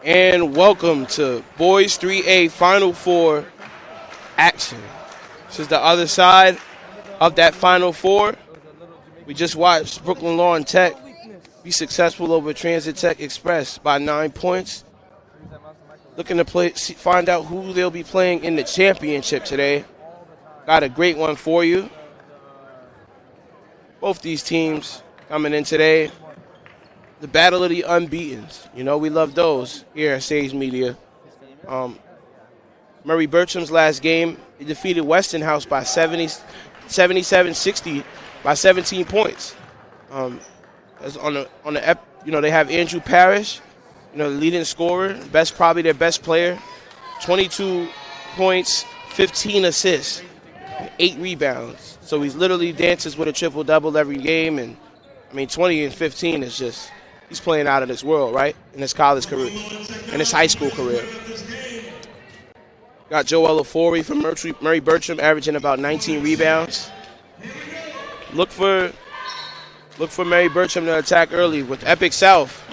And welcome to Boys 3A Final Four action. This is the other side of that Final Four. We just watched Brooklyn Law and Tech be successful over Transit Tech Express by 9 points. Looking to find out who they'll be playing in the championship today. Got a great one for you. Both these teams coming in today. The battle of the unbeatens. You know, we love those here at Sage Media. Murry Bergtraum's last game, he defeated Westinghouse by 77-60 by 17 points. They have Andrew Parrish, the leading scorer, probably their best player, 22 points, 15 assists, 8 rebounds. So he's literally dances with a triple-double every game, and 20 and 15 is just, he's playing out of this world, right, in his college career, in his high school career. Got Joel Ofori from Murry Bergtraum averaging about 19 rebounds. Look for Murry Bergtraum to attack early with Epic South.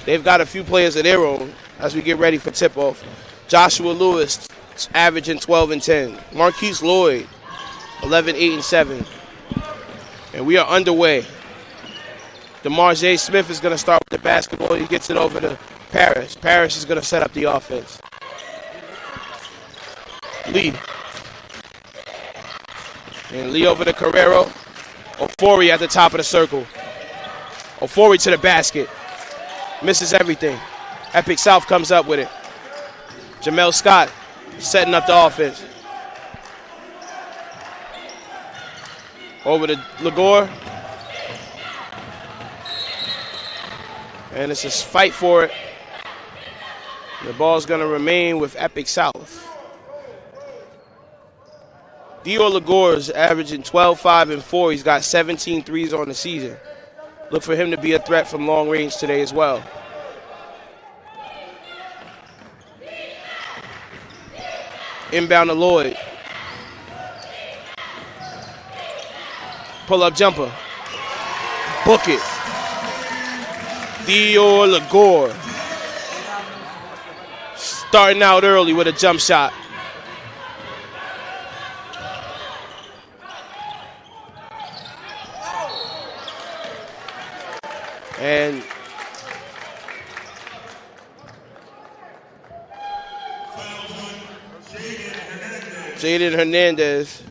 They've got a few players of their own as we get ready for tip-off. Joshua Lewis averaging 12 and 10. Marquise Lloyd, 11, 8, and 7. And we are underway. DeMar J. Smith is going to start with the basketball. He gets it over to Parrish. Parrish is going to set up the offense. Lee. And Lee over to Carrero. Ofori at the top of the circle. Ofori to the basket. Misses everything. Epic South comes up with it. Jamel Scott setting up the offense. Over to Lagore. And it's a fight for it. The ball's going to remain with Epic South. Dior Lagore is averaging 12, 5, and 4. He's got 17 threes on the season. Look for him to be a threat from long range today as well. Inbound to Lloyd. Pull-up jumper. Book it. Dior Lagore. Starting out early with a jump shot. And Jaden Hernandez.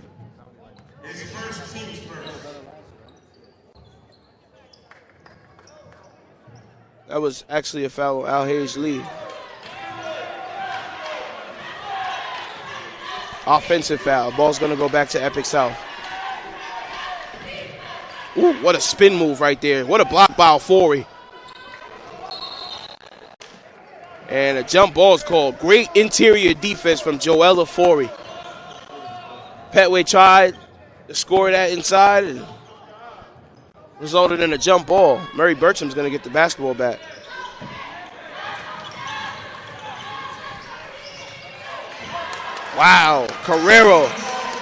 That was actually a foul on Alhage Lee. Offensive foul. Ball's going to go back to Epic South. Ooh, what a spin move right there. What a block by Ofori. And a jump ball is called. Great interior defense from Joel Ofori. Petway tried to score that inside and resulted in a jump ball. Murry Bergtraum's going to get the basketball back. Wow, Carrero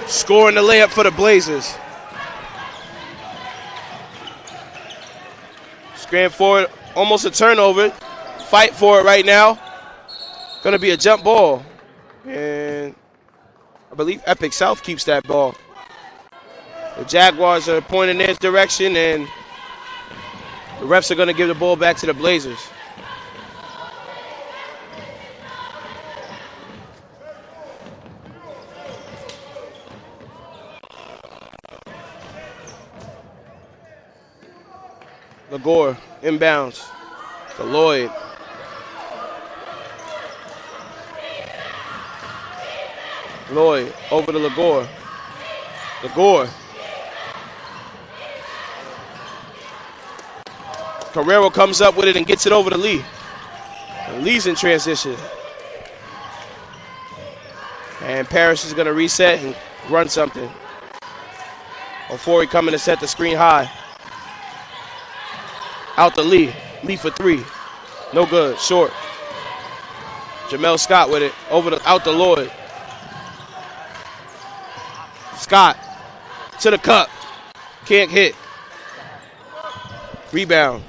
scoring the layup for the Blazers. Scram forward, almost a turnover. Fight for it right now. Going to be a jump ball. And I believe Epic South keeps that ball. The Jaguars are pointing their direction, and the refs are going to give the ball back to the Blazers. Lagore inbounds to Lloyd. Lloyd over to Lagore. Lagore. Carrero comes up with it and gets it over to Lee. And Lee's in transition. And Parrish is going to reset and run something. Ofori coming to set the screen high. Out to Lee. Lee for three. No good. Short. Jamel Scott with it. Out to Lloyd. Scott to the cup. Can't hit. Rebound.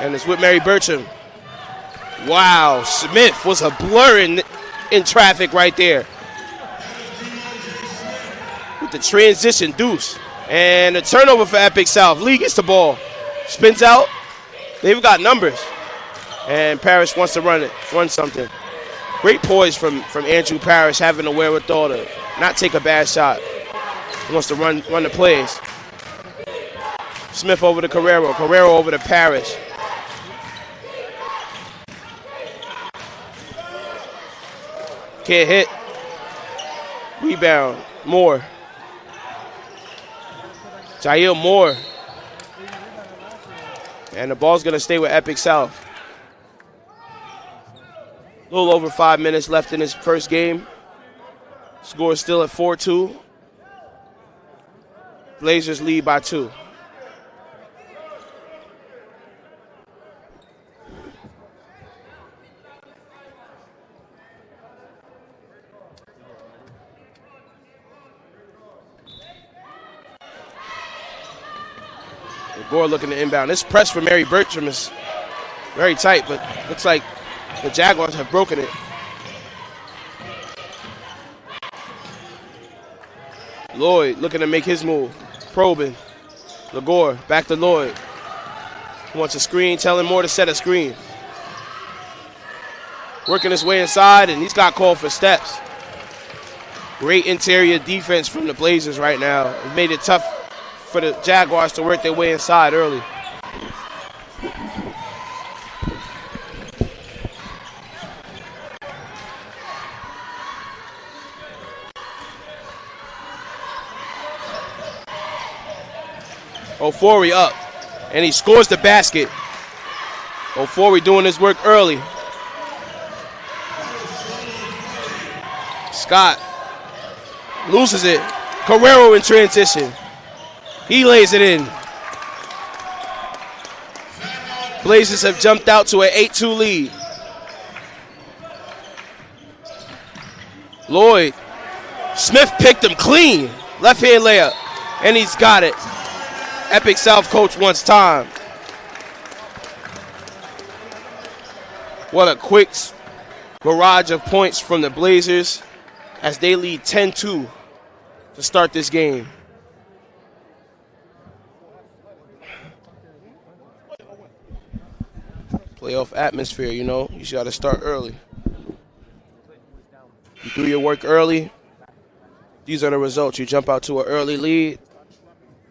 And it's with Murry Bergtraum. Wow, Smith was a blur in traffic right there. With the transition deuce. And a turnover for Epic South. Lee gets the ball. Spins out. They've got numbers. And Parrish wants to run something. Great poise from Andrew Parrish, having the wherewithal to not take a bad shot. He wants to run the plays. Smith over to Carrero. Carrero over to Parrish. Can't hit. Rebound. Moore. Jair Moore. And the ball's going to stay with Epic South. A little over 5 minutes left in his first game. Score is still at 4-2. Blazers lead by 2. Gore looking to inbound. This press for Murry Bergtraum is very tight, but looks like the Jaguars have broken it. Lloyd looking to make his move. Probing. Legore back to Lloyd. He wants a screen, telling Moore to set a screen. Working his way inside, and he's got called for steps. Great interior defense from the Blazers right now. It made it tough for the Jaguars to work their way inside early. Ofori up, and he scores the basket. Ofori doing his work early. Scott loses it. Carrero in transition. He lays it in. Blazers have jumped out to an 8-2 lead. Lloyd. Smith picked him clean. Left hand layup. And he's got it. Epic South coach wants time. What a quick barrage of points from the Blazers as they lead 10-2 to start this game. Playoff atmosphere, you know. You got to start early. You do your work early. These are the results. You jump out to an early lead.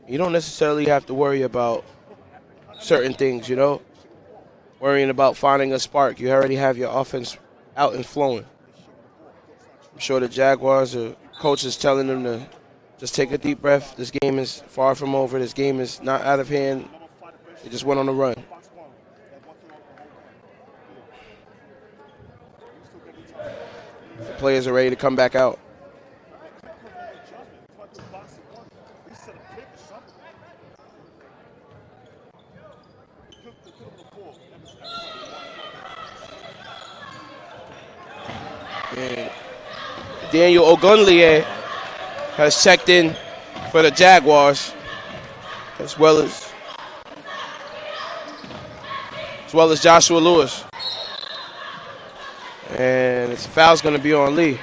You don't necessarily have to worry about certain things, you know. Worrying about finding a spark. You already have your offense out and flowing. I'm sure the Jaguars or coaches telling them to just take a deep breath. This game is far from over. This game is not out of hand. They just went on a run. The players are ready to come back out. And Daniel Ogunlier has checked in for the Jaguars, as well as Joshua Lewis. And it's foul's going to be on Lee.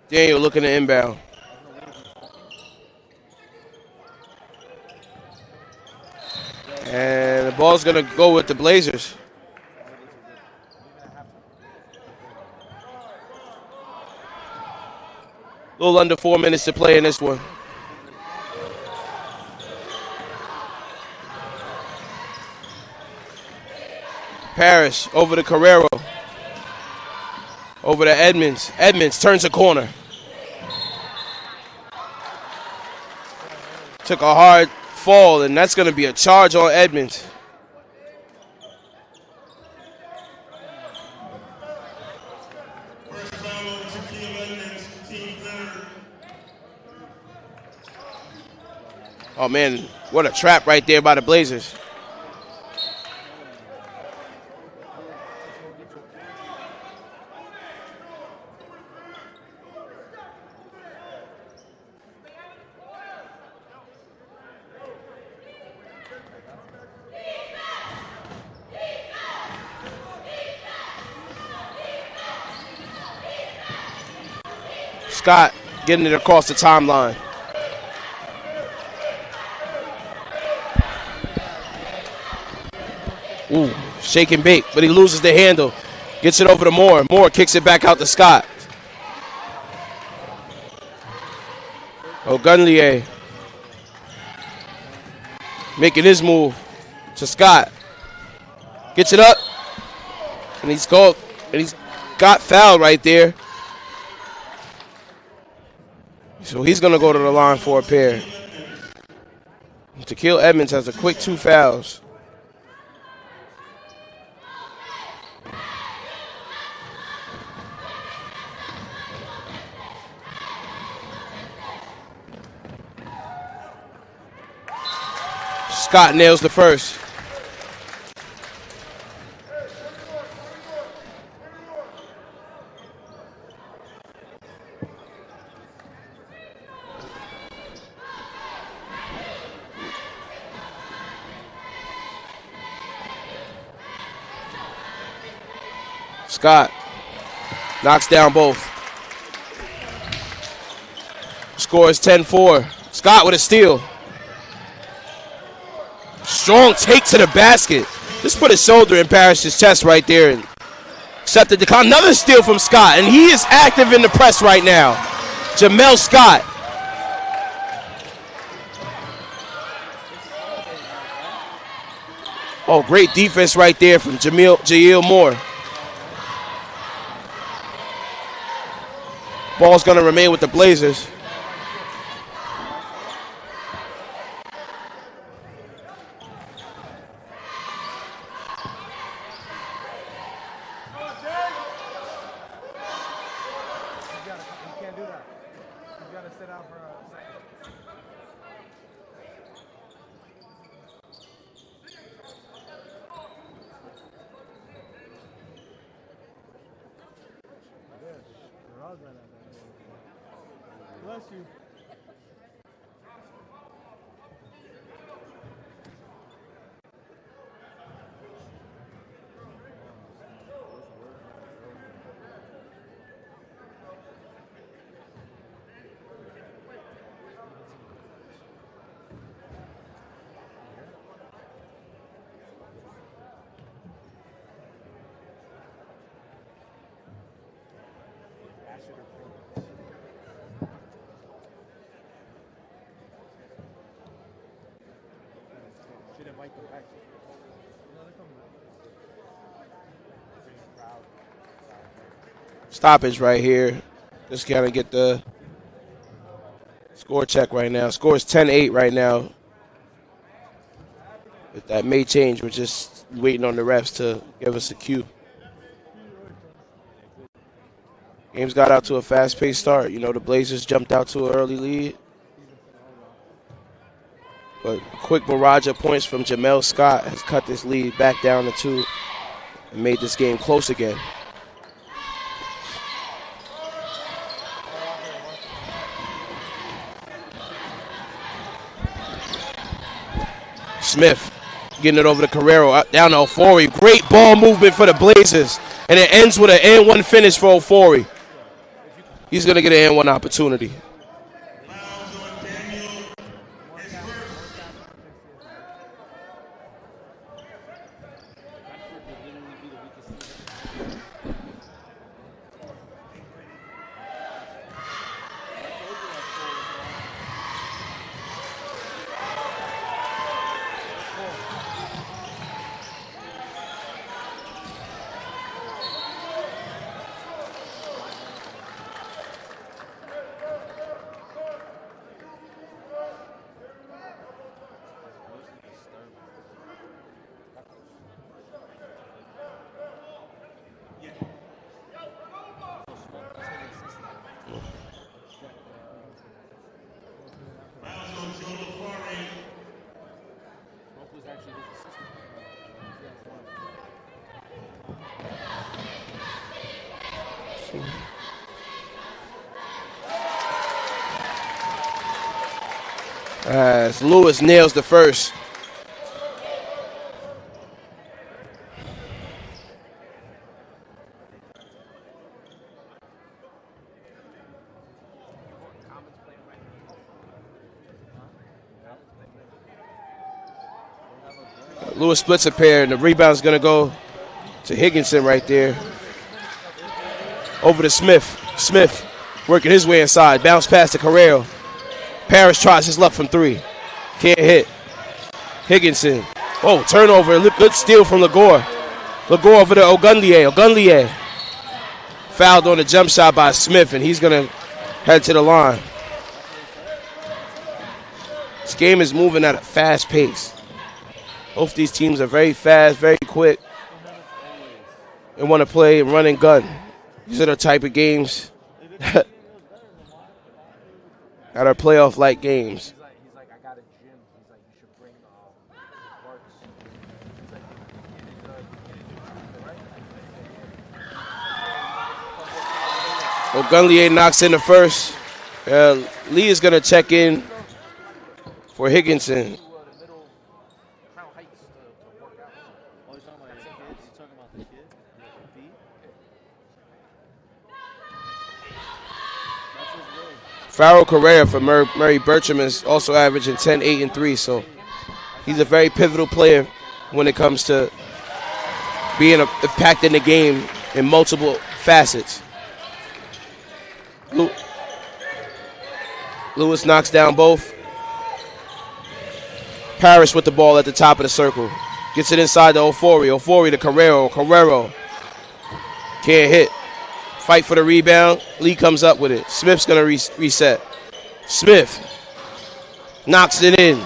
Daniel looking to inbound. And the ball's going to go with the Blazers. A little under 4 minutes to play in this one. Parrish over to Carrero. Over to Edmonds. Edmonds turns a corner. Took a hard fall, and that's going to be a charge on Edmonds. Oh, man, what a trap right there by the Blazers. Scott getting it across the timeline. Ooh, shake and bake, but he loses the handle. Gets it over to Moore. Moore kicks it back out to Scott. Ogunlier making his move to Scott. Gets it up, and he's got fouled right there. So he's going to go to the line for a pair. Tequil Edmonds has a quick 2 fouls. Scott nails the first. Scott knocks down both. Score is 10-4. Scott with a steal. Strong take to the basket. Just put his shoulder in Parrish's chest right there and accepted the call. Another steal from Scott, and he is active in the press right now. Jamel Scott. Oh, great defense right there from Jail Moore. Ball's going to remain with the Blazers. Bless you. Stoppage right here. Just got to get the score check right now. Score is 10-8 right now. If that may change, we're just waiting on the refs to give us a cue. Game's got out to a fast-paced start. You know, the Blazers jumped out to an early lead. But quick barrage of points from Jamel Scott has cut this lead back down to 2 and made this game close again. Smith getting it over to Carrero, down to Ofori. Great ball movement for the Blazers. And it ends with an and-1 finish for Ofori. He's going to get an and-1 opportunity. As Lewis nails the first. Lewis splits a pair, and the rebound's going to go to Higginson right there. Over to Smith. Smith working his way inside. Bounce pass to Carrero. Parrish tries his luck from three. Can't hit. Higginson. Oh, turnover. Good steal from Lagore. Lagore over to Ogunlier. Ogunlier fouled on a jump shot by Smith, and he's going to head to the line. This game is moving at a fast pace. Both these teams are very fast, very quick. They want to play run and gun. These are the type of games that are playoff-like games. Ogunlier knocks in the first. Lee is going to check in for Higginson. Farrell Correa for Murry Bergtraum is also averaging 10, 8, and 3, so he's a very pivotal player when it comes to being impacting the game in multiple facets. Lewis knocks down both. Parrish with the ball at the top of the circle. Gets it inside to Ofori. Ofori to Carrero. Carrero can't hit. Fight for the rebound. Lee comes up with it. Smith's going to reset. Smith knocks it in.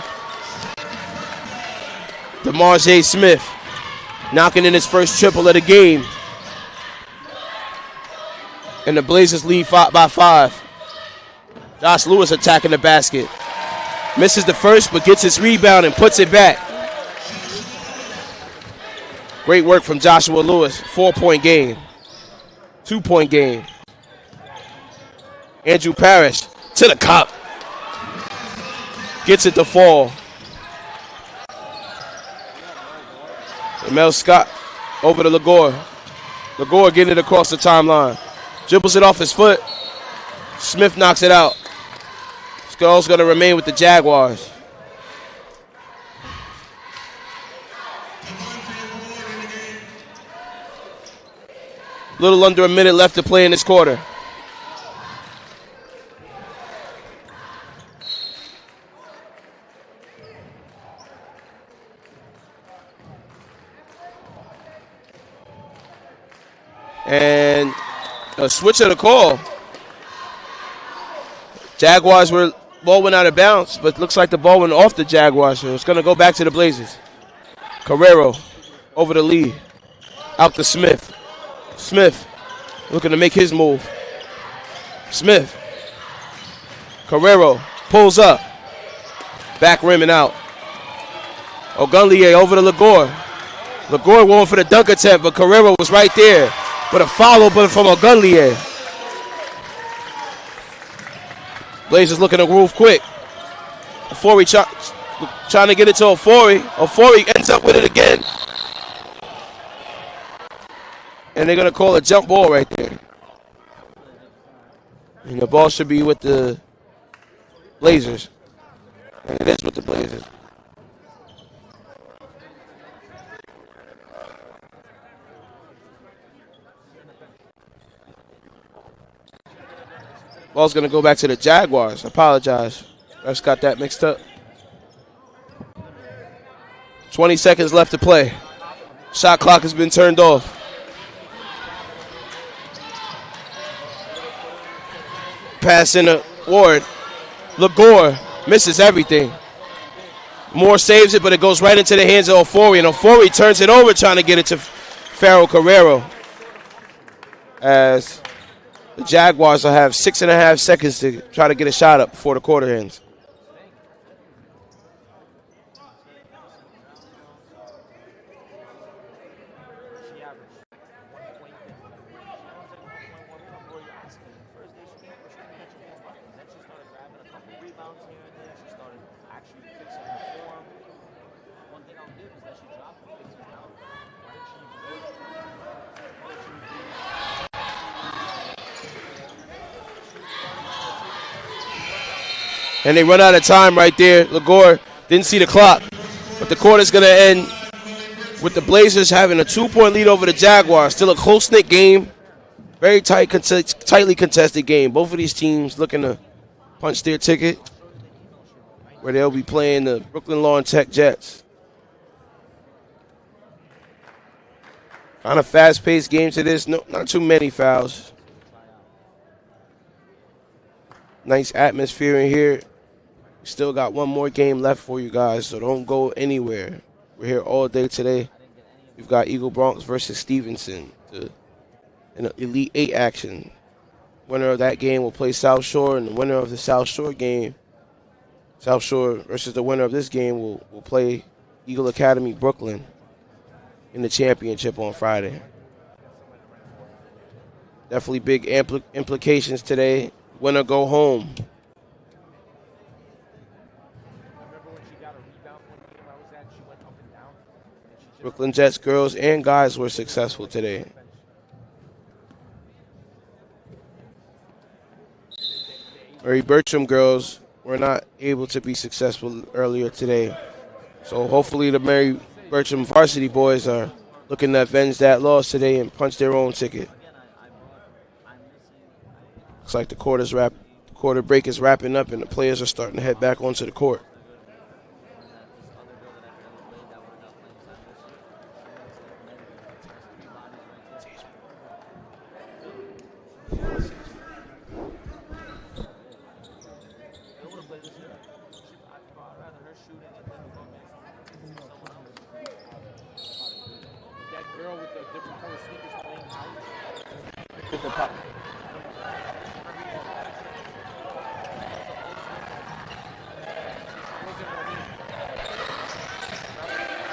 DeMarge Smith knocking in his first triple of the game. And the Blazers lead by 5. Josh Lewis attacking the basket. Misses the first, but gets his rebound and puts it back. Great work from Joshua Lewis. 4-point game. 2-point game. Andrew Parrish to the cup. Gets it to fall. Mel Scott over to Lagore. Lagore getting it across the timeline. Dribbles it off his foot. Smith knocks it out. Skull's going to remain with the Jaguars. Little under a minute left to play in this quarter. And a switch of the call. Jaguars ball went out of bounds, but looks like the ball went off the Jaguars, so it's going to go back to the Blazers. Carrero over to Lee. Out to Smith. Smith looking to make his move. Smith. Carrero pulls up. Back rim and out. Ogunlier over to Lagore. Lagore going for the dunk attempt, but Carrero was right there with a follow from Ogunlier. Blazers looking to move quick. Ofori trying to get it to Ofori. Ofori ends up with it again. And they're going to call a jump ball right there. And the ball should be with the Blazers. And it is with the Blazers. Ball's going to go back to the Jaguars. I apologize. I just got that mixed up. 20 seconds left to play. Shot clock has been turned off. Pass in the Ward. Lagore misses everything. Moore saves it, but it goes right into the hands of Ofori, and Ofori turns it over trying to get it to Farrell Carrero. As the Jaguars will have 6.5 seconds to try to get a shot up before the quarter ends. And they run out of time right there. Lagore didn't see the clock. But the quarter's going to end with the Blazers having a 2-point lead over the Jaguars. Still a close-knit game. Very tightly contested game. Both of these teams looking to punch their ticket, where they'll be playing the Brooklyn Lawn Tech Jets. Kind of fast-paced game to this. No, not too many fouls. Nice atmosphere in here. Still got one more game left for you guys, so don't go anywhere. We're here all day today. We've got Eagle Bronx versus Stevenson in an Elite 8 action. Winner of that game will play South Shore, and the winner of the South Shore game, South Shore versus the winner of this game, will play Eagle Academy Brooklyn in the championship on Friday. Definitely big implications today. Winner go home. Brooklyn Jets girls and guys were successful today. Murry Bergtraum girls were not able to be successful earlier today. So hopefully the Murry Bergtraum varsity boys are looking to avenge that loss today and punch their own ticket. Looks like the quarter break is wrapping up and the players are starting to head back onto the court.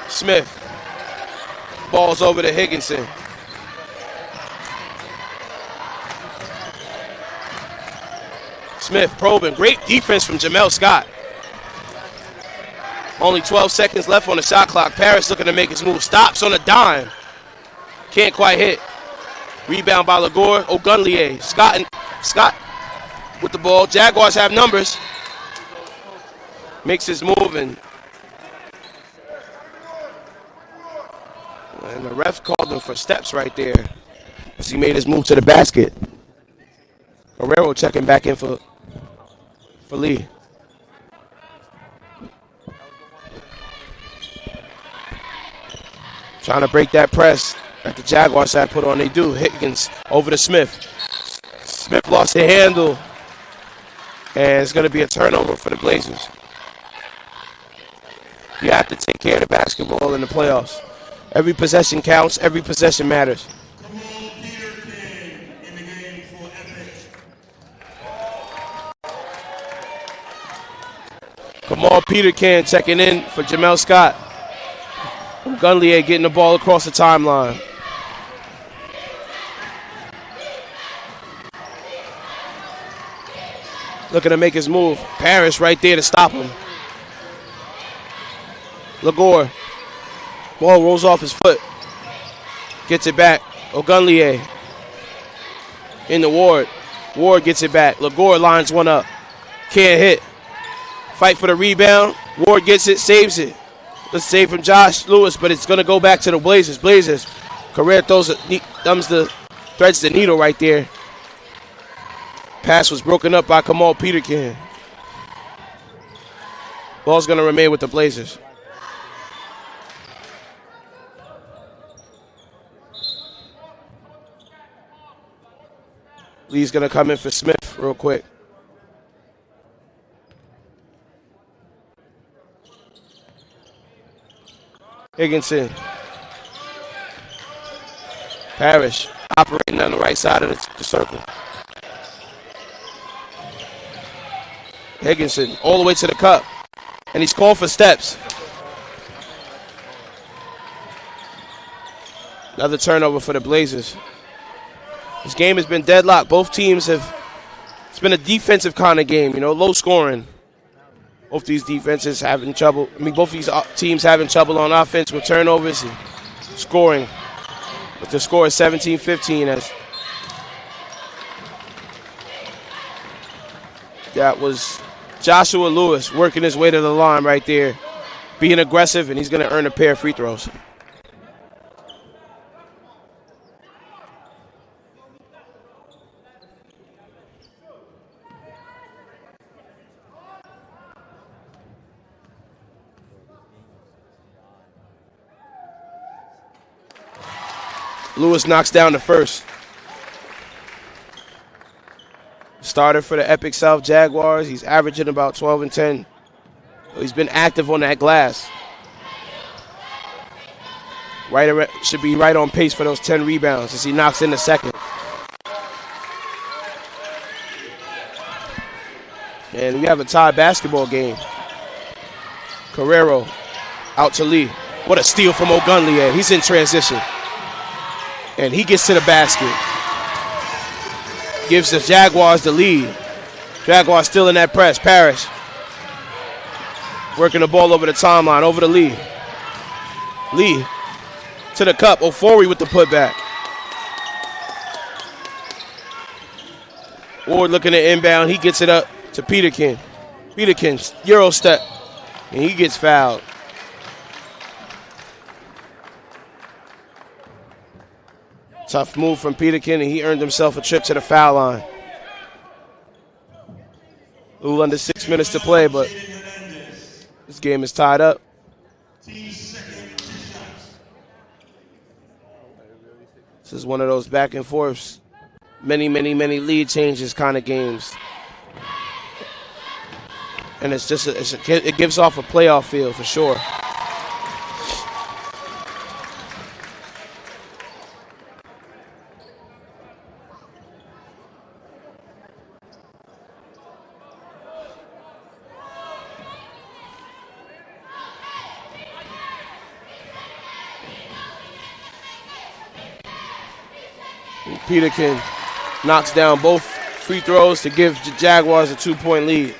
Smith. Ball's over to Higginson. Smith probing. Great defense from Jamel Scott. Only 12 seconds left on the shot clock. Paris looking to make his move. Stops on a dime. Can't quite hit. Rebound by Lagore. Ogunlier. Scott with the ball. Jaguars have numbers. Makes his move and the ref called him for steps right there as he made his move to the basket. Guerrero checking back in for Lee. Trying to break that press that the Jaguars had put on. They do. Higgins over to Smith. Smith lost the handle. And it's going to be a turnover for the Blazers. You have to take care of the basketball in the playoffs. Every possession counts. Every possession matters. Kamal Peterkin checking in for Jamel Scott. Gunlier getting the ball across the timeline. Looking to make his move. Parrish right there to stop him. Lagore. Ball rolls off his foot. Gets it back. Ogunlier. In the Ward. Ward gets it back. Lagore lines one up. Can't hit. Fight for the rebound. Ward gets it, saves it. Let's save from Josh Lewis, but it's going to go back to the Blazers. Blazers. Correa threads the needle right there. Pass was broken up by Kamal Peterkin. Ball's going to remain with the Blazers. Lee's going to come in for Smith real quick. Higginson. Parrish operating on the right side of the circle. Higginson all the way to the cup. And he's called for steps. Another turnover for the Blazers. This game has been deadlocked. Both teams it's been a defensive kind of game, low scoring. Both these defenses having trouble. Both these teams having trouble on offense with turnovers and scoring. But the score is 17-15 as that was Joshua Lewis working his way to the line right there, being aggressive, and he's going to earn a pair of free throws. Lewis knocks down the first. Starter for the Epic South Jaguars. He's averaging about 12 and 10. He's been active on that glass. Should be right on pace for those 10 rebounds as he knocks in the second. And we have a tie basketball game. Carrero out to Lee. What a steal from Ogunlier. He's in transition. And he gets to the basket. Gives the Jaguars the lead. Jaguars still in that press. Parrish working the ball over the timeline, over to Lee. Lee to the cup. Ofori with the putback. Ward looking at inbound. He gets it up to Peterkin. Peterkin's Euro step. And he gets fouled. Tough move from Peterkin, and he earned himself a trip to the foul line. A little under 6 minutes to play, but this game is tied up. This is one of those back and forths, many lead changes kind of games. And it's just it gives off a playoff feel for sure. Peterkin knocks down both free throws to give the Jaguars a 2-point lead.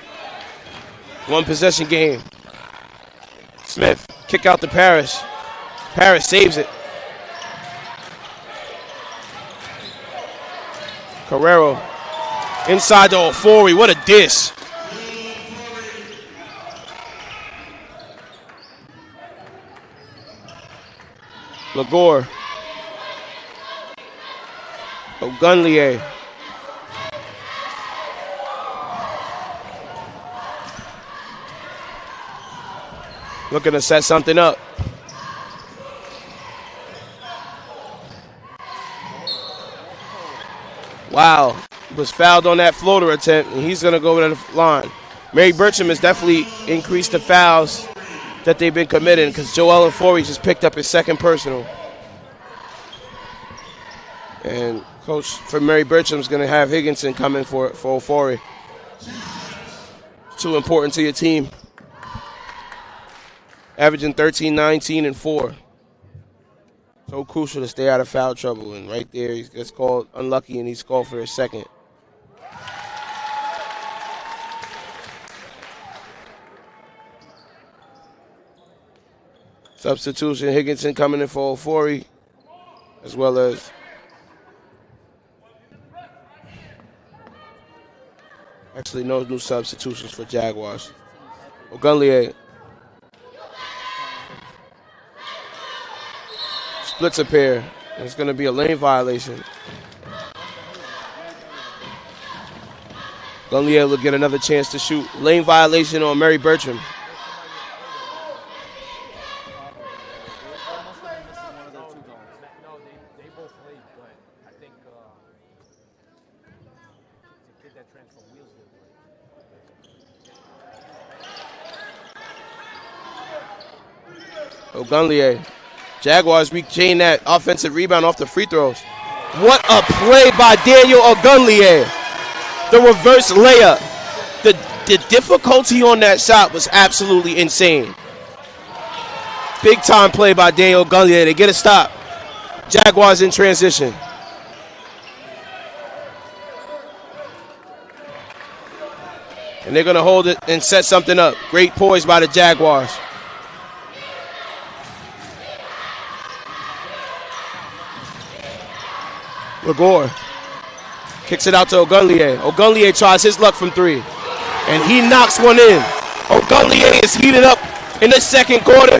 One possession game. Smith, kick out to Parrish. Parrish saves it. Carrero inside to Ofori. What a dish. Lagore. Ogunlier. Looking to set something up. Wow. Was fouled on that floater attempt, and he's going to go to the line. Murry Bergtraum has definitely increased the fouls that they've been committing because Joel Ofori just picked up his second personal. And coach for Murry Bergtraum is going to have Higginson come in for Ofori. Too important to your team. Averaging 13, 19, and 4. So crucial to stay out of foul trouble. And right there, he gets called unlucky, and he's called for his second. Substitution, Higginson coming in for Ofori, as well as actually no new substitutions for Jaguars. Ogunlier splits a pair, and it's going to be a lane violation. Ogunlier will get another chance to shoot. Lane violation on Murry Bergtraum. Ogunlier. Jaguars regain that offensive rebound off the free throws. What a play by Daniel Ogunlier. The reverse layup. The difficulty on that shot was absolutely insane. Big time play by Daniel Ogunlier. They get a stop. Jaguars in transition. And they're going to hold it and set something up. Great poise by the Jaguars. Lagore kicks it out to Ogunlier. Ogunlier tries his luck from three, and he knocks one in. Ogunlier is heated up in the second quarter.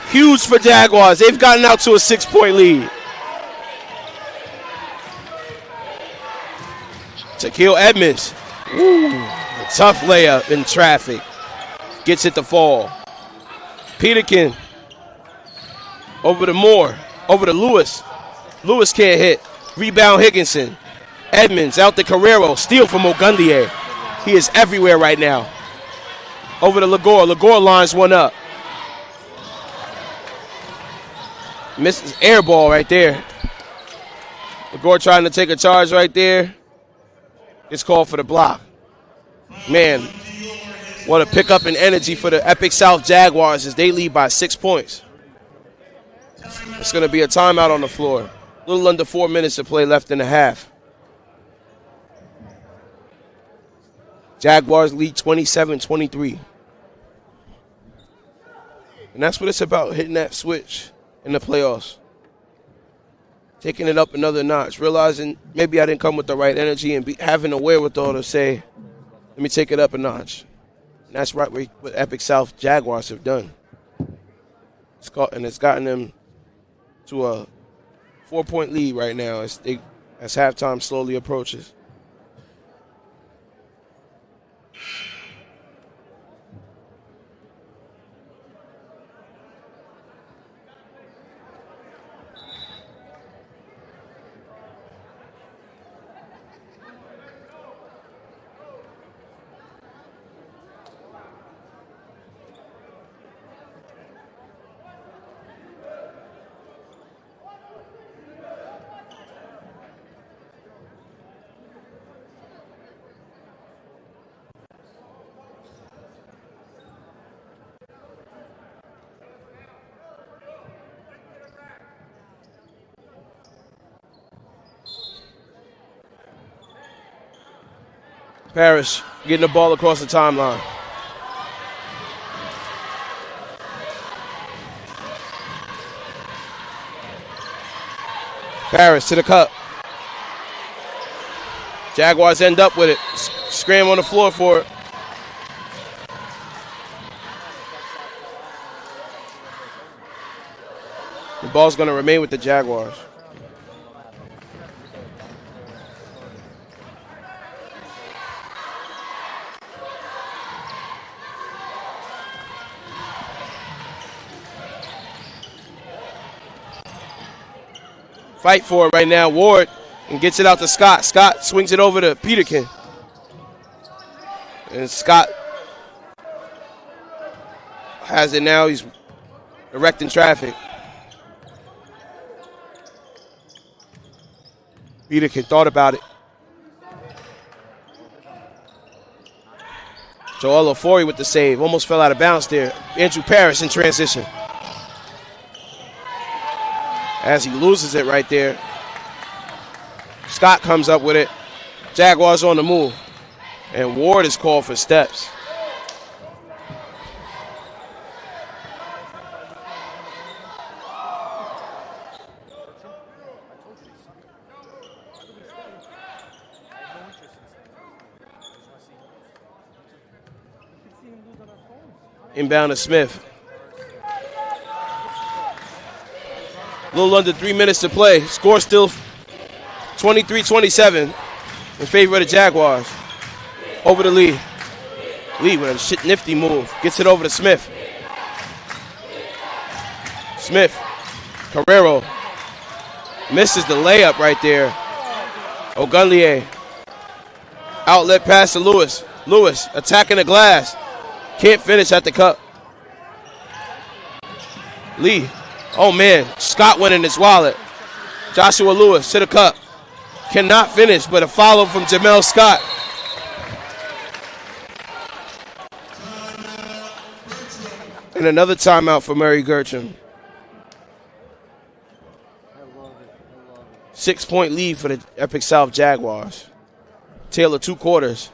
Huge for Jaguars. They've gotten out to a 6-point lead. Shaquille Edmonds. A tough layup in traffic. Gets it to fall. Peterkin over to Moore. Over to Lewis. Lewis can't hit. Rebound Higginson. Edmonds out to Carrero. Steal from Ogundier. He is everywhere right now. Over to Lagore. Lagore lines one up. Misses air ball right there. Lagore trying to take a charge right there. It's called for the block. Man, what a pickup in energy for the Epic South Jaguars as they lead by 6 points. It's going to be a timeout on the floor. A little under 4 minutes to play left in the half. Jaguars lead 27-23. And that's what it's about, hitting that switch in the playoffs. Taking it up another notch, realizing maybe I didn't come with the right energy and having the wherewithal to say, let me take it up a notch. And that's right what Epic South Jaguars have done. It's gotten them to a 4-point lead right now as halftime slowly approaches. Parrish getting the ball across the timeline. Parrish to the cup. Jaguars end up with it. Scram on the floor for it. The ball's going to remain with the Jaguars. Fight for it right now. Ward and gets it out to Scott. Scott swings it over to Peterkin. And Scott has it now. He's directing traffic. Peterkin thought about it. Joel Ofori with the save. Almost fell out of bounds there. Andrew Parrish in transition. As he loses it right there. Scott comes up with it. Jaguars on the move. And Ward is called for steps. Inbound to Smith. A little under 3 minutes to play. Score still 23-27 in favor of the Jaguars. Over to Lee. Lee with a nifty move. Gets it over to Smith. Smith. Carrero. Misses the layup right there. Ogunlier. Outlet pass to Lewis. Lewis attacking the glass. Can't finish at the cup. Lee. Oh, man. Scott went in his wallet. Joshua Lewis to the cup. Cannot finish, but a follow from Jamel Scott. And another timeout for Murry Bergtraum. 6-point lead for the Epic South Jaguars. Tale of 2 quarters.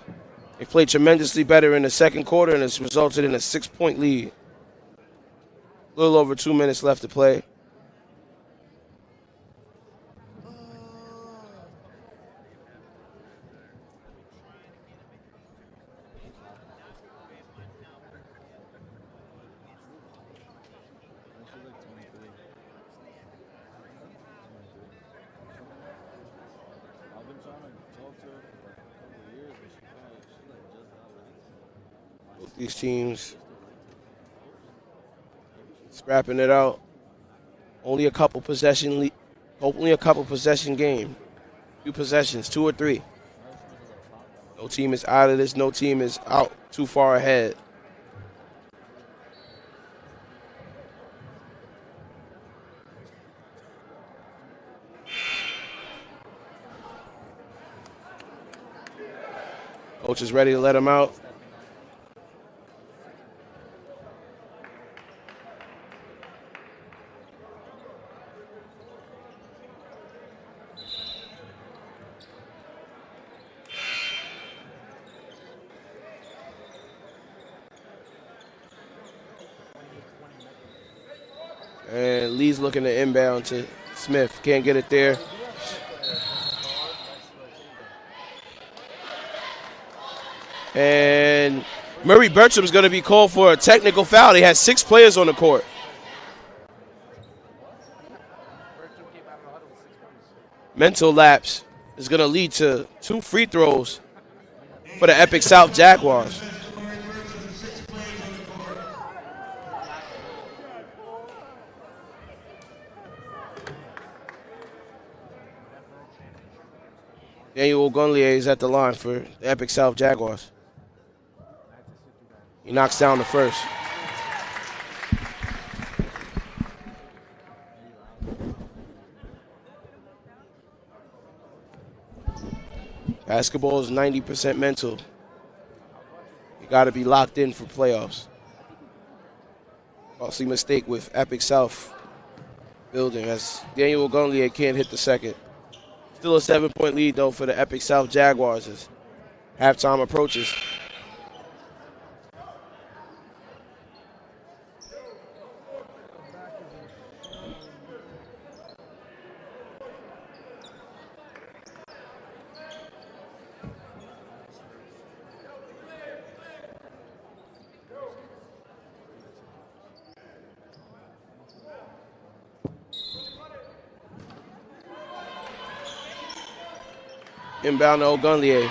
They played tremendously better in the second quarter, and it's resulted in a 6-point lead. A little over 2 minutes left to play. These teams scrapping it out Only a couple possession game. 2 possessions, 2 or 3. No team is out of this. No team is out too far ahead. Coach is ready to let him out. And Lee's looking to inbound to Smith. Can't get it there. And Murry Bergtraum is going to be called for a technical foul. He has 6 players on the court. Mental lapse is going to lead to 2 free throws for the Epic South Jaguars. Daniel Ogunlier is at the line for the Epic South Jaguars. He knocks down the first. Basketball is 90% mental. You got to be locked in for playoffs. Costly mistake with Epic South building as Daniel Ogunlier can't hit the second. Still a 7-point lead, though, for the Epic South Jaguars as halftime approaches. Inbound to Ogunlier.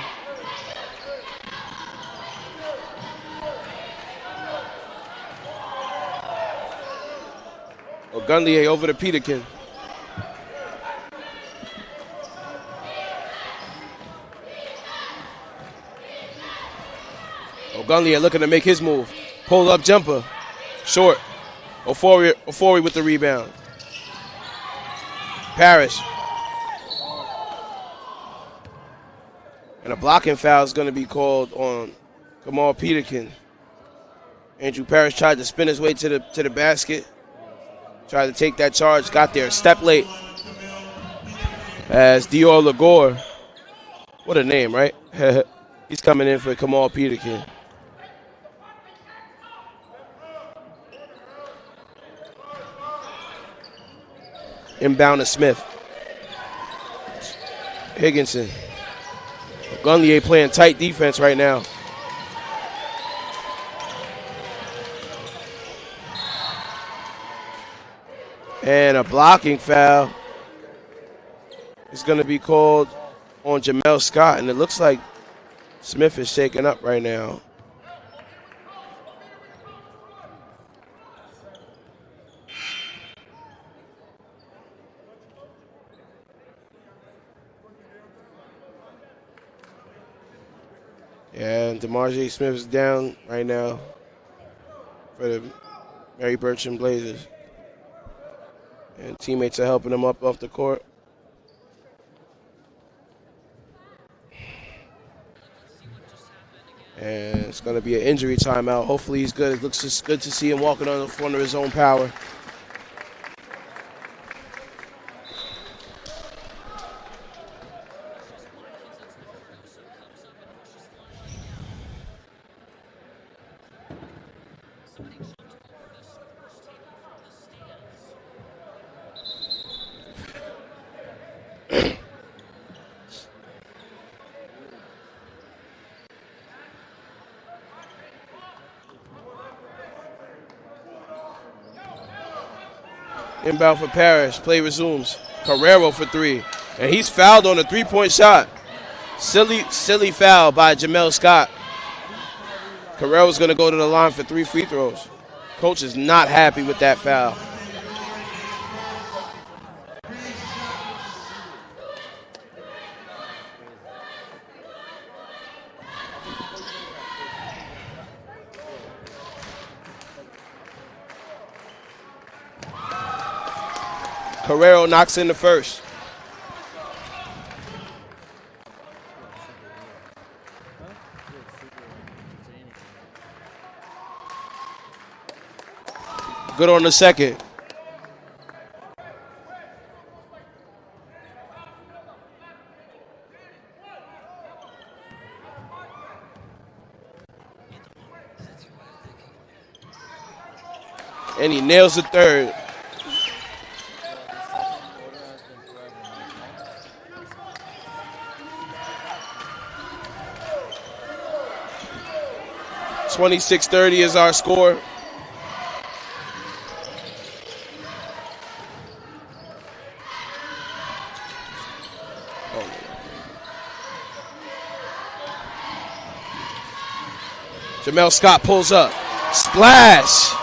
Ogunlier over to Peterkin. Ogunlier looking to make his move. Pull up jumper. Short. Ofori with the rebound. Parrish. And a blocking foul is going to be called on Kamal Peterkin. Andrew Parrish tried to spin his way to the basket. Tried to take that charge. Got there. Step late. As Dior Lagore. What a name, right? He's coming in for Kamal Peterkin. Inbound to Smith. Higginson. Ogunlier playing tight defense right now. And a blocking foul is going to be called on Jamel Scott. And it looks like Smith is shaken up right now. And DeMarjay Smith is down right now for the Murry Bergtraum Blazers. And teammates are helping him up off the court. And it's going to be an injury timeout. Hopefully he's good. It looks just good to see him walking on the front of his own power. Inbound for Parrish. Play resumes. Carrero for 3. And he's fouled on a 3-point shot. Silly foul by Jamel Scott. Carrero's going to go to the line for 3 free throws. Coach is not happy with that foul. Carrero knocks in the first. Good on the second. And he nails the third. $26-30 is our score. Jamel Scott pulls up. Splash!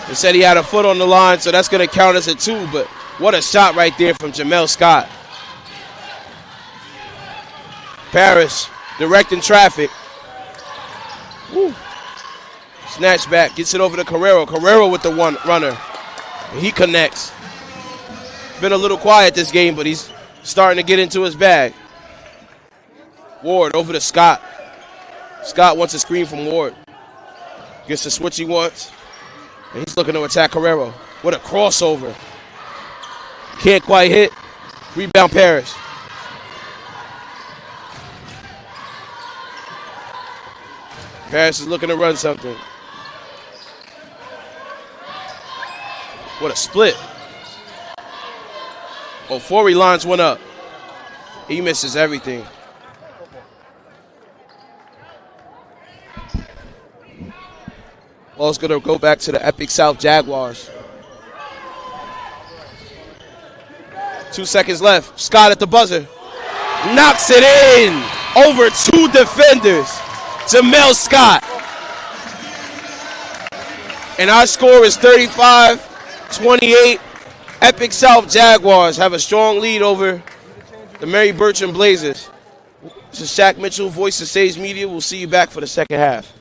They said he had a foot on the line, so that's going to count as a 2, but what a shot right there from Jamel Scott. Parrish directing traffic. Woo. Snatch back, gets it over to Carrero. Carrero with the one runner. He connects. Been a little quiet this game, but he's starting to get into his bag. Ward over to Scott. Scott wants a screen from Ward. Gets the switch he wants. And he's looking to attack Carrero. What a crossover. Can't quite hit. Rebound Parrish. Parrish is looking to run something. What a split. Oh, Forey lines one up. He misses everything. Ball's going to go back to the Epic South Jaguars. 2 seconds left. Scott at the buzzer. Knocks it in. Over 2 defenders. Jamel Scott. And our score is 35-28. Epic South Jaguars have a strong lead over the Murry Bergtraum Blazers. This is Shaq Mitchell, voice of Sage Media. We'll see you back for the second half.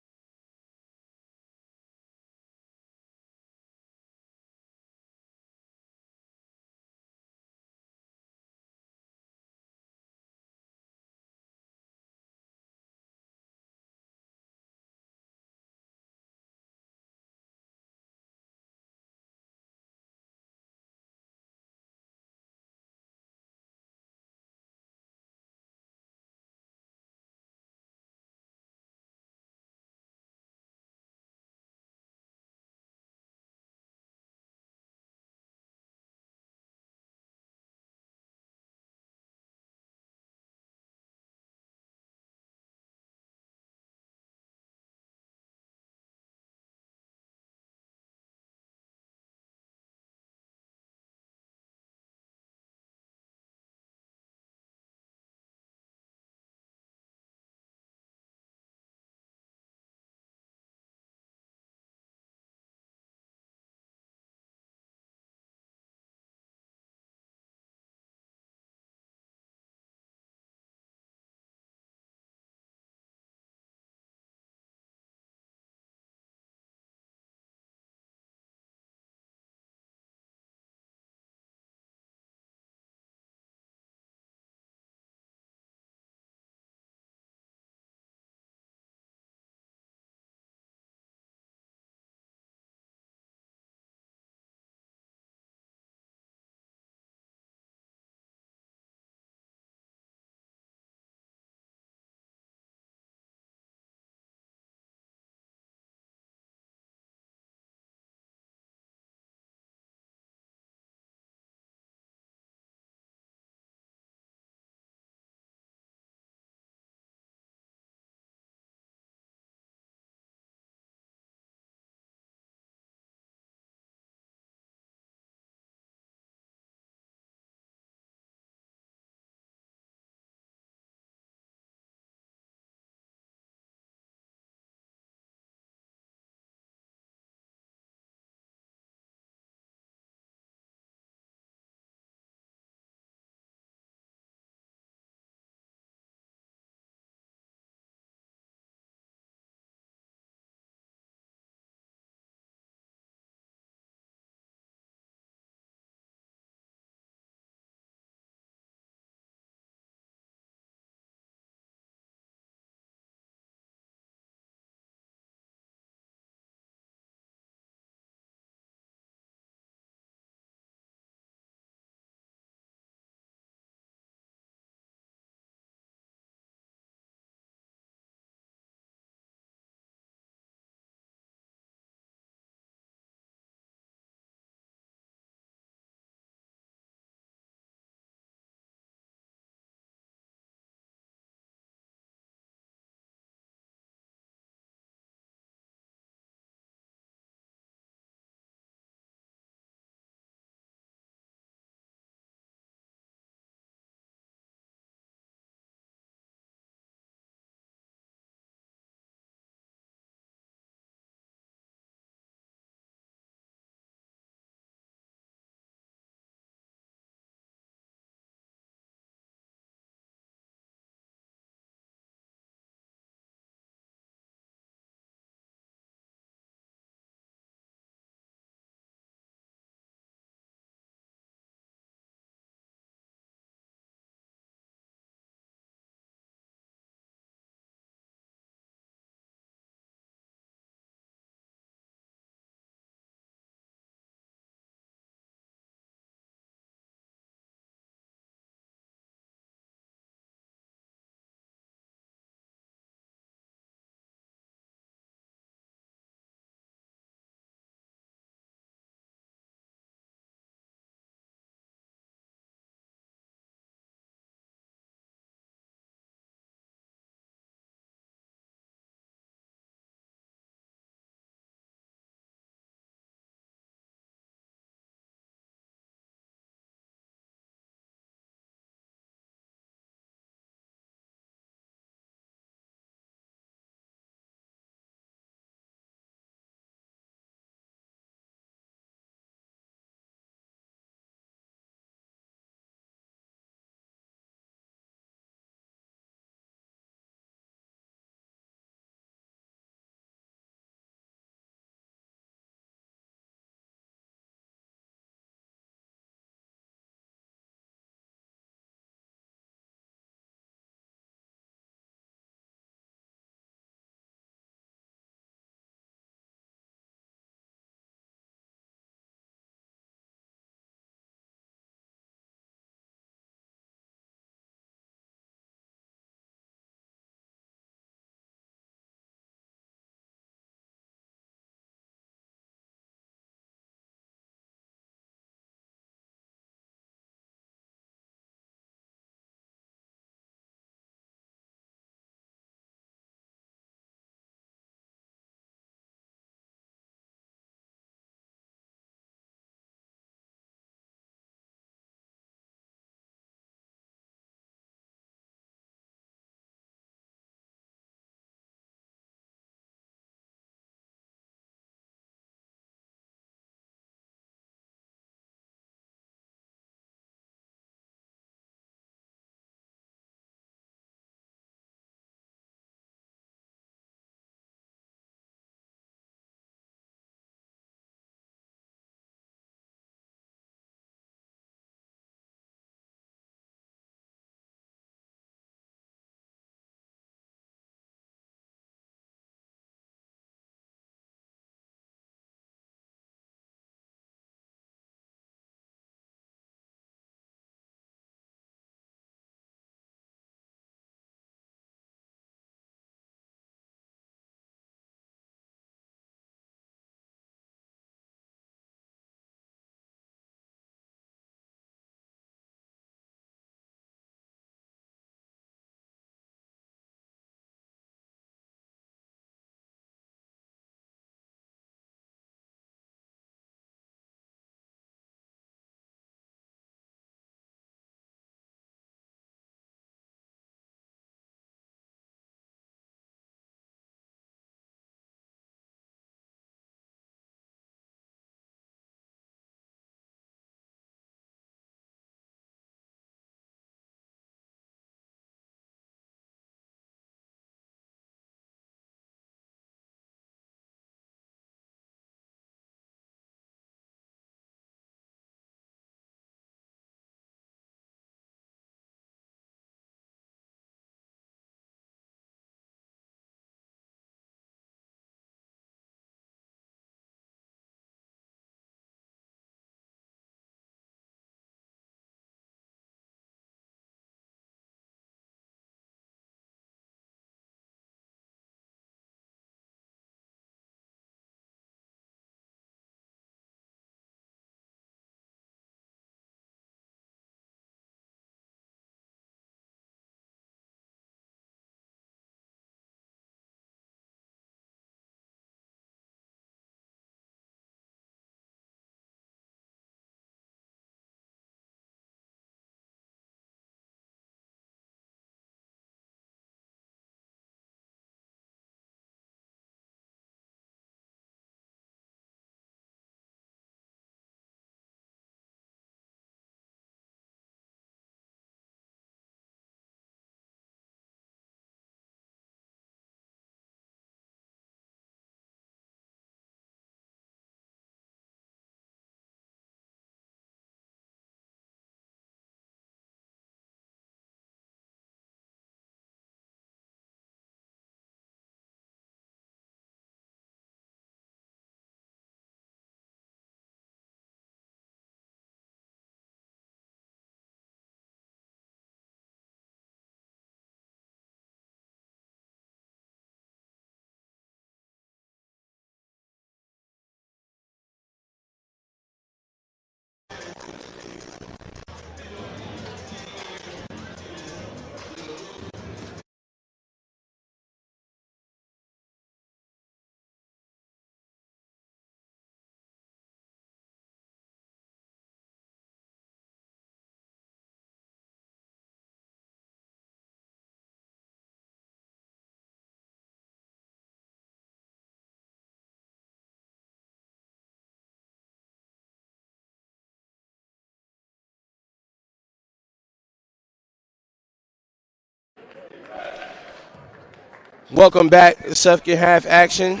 Welcome back to second half action.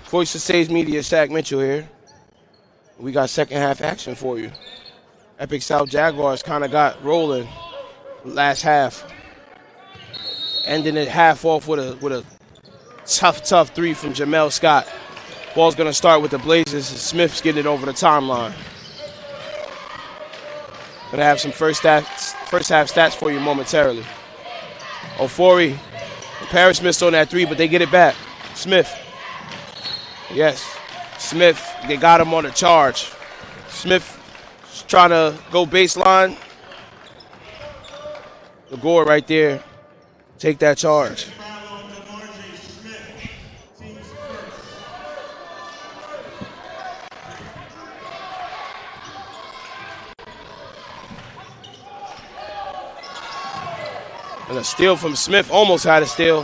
Voice of Sage Media, Shaq Mitchell here. We got second half action for you. Epic South Jaguars kind of got rolling last half. Ending it half off with a tough three from Jamel Scott. Ball's going to start with the Blazers. Smith's getting it over the timeline. Going to have some first half stats for you momentarily. Ofori. Paris missed on that three, but they get it back. Smith. Yes. Smith, they got him on the charge. Smith trying to go baseline. The Jaguar right there. Take that charge. And a steal from Smith. Almost had a steal.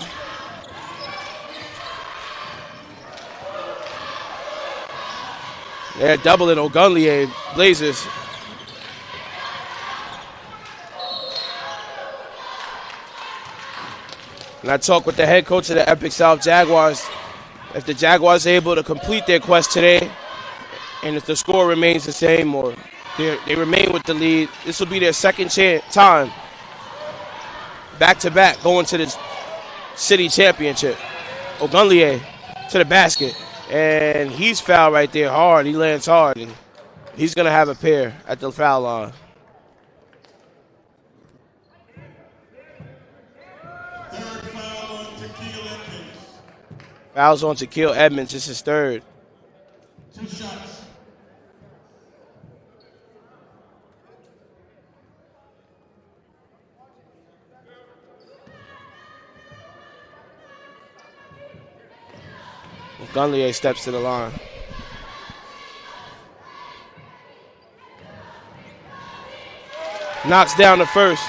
They're doubling Ogunlier Blazers. And I talked with the head coach of the Epic South Jaguars. If the Jaguars are able to complete their quest today, and if the score remains the same or they remain with the lead, this will be their second time back-to-back going to this city championship. Ogunlier to the basket. And he's fouled right there hard. He lands hard. And he's going to have a pair at the foul line. Fouls on Shaquille Edmonds. This is third. 2 shots. Gunlier steps to the line. Knocks down the first.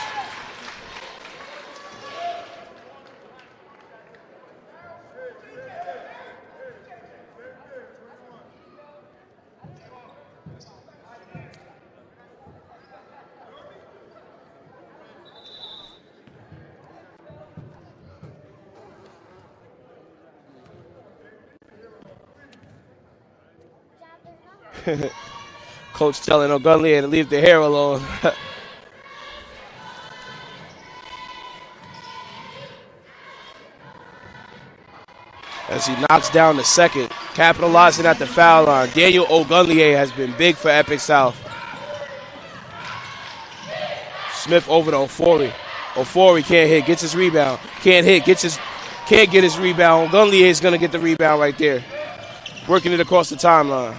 Coach telling Ogunlier to leave the hair alone. As he knocks down the second, capitalizing at the foul line. Daniel Ogunlier has been big for Epic South. Smith over to Ofori. Ofori can't hit, gets his rebound. Can't hit, can't get his rebound. Ogunlier is going to get the rebound right there. Working it across the timeline.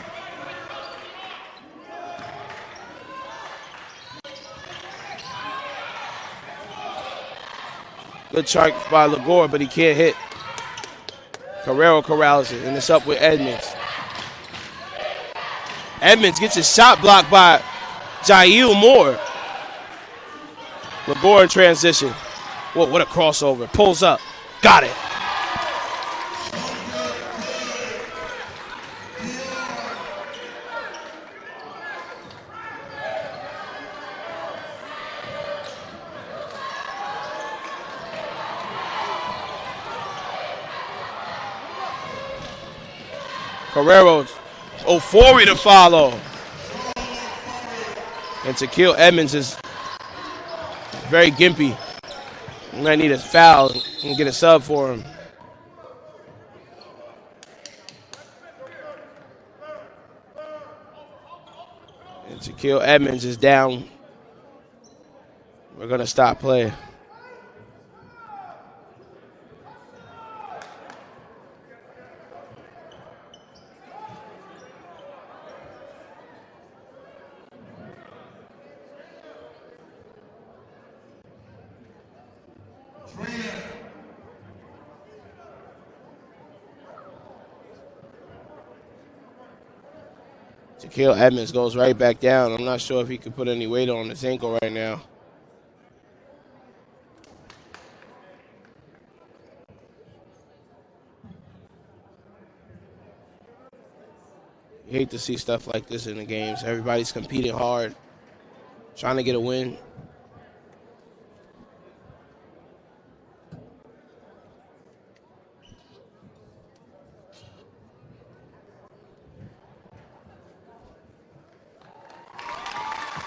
Good try by Lagore, but he can't hit. Carrero corrals it, and it's up with Edmonds. Edmonds gets his shot blocked by Jail Moore. Lagore in transition. Whoa, what a crossover. Pulls up. Got it. Carrero, Ofori to follow. And Shaquille Edmonds is very gimpy. You might need a foul and get a sub for him. And Shaquille Edmonds is down. We're going to stop play. Shaquille Edmonds goes right back down. I'm not sure if he could put any weight on his ankle right now. You hate to see stuff like this in the games. Everybody's competing hard, trying to get a win.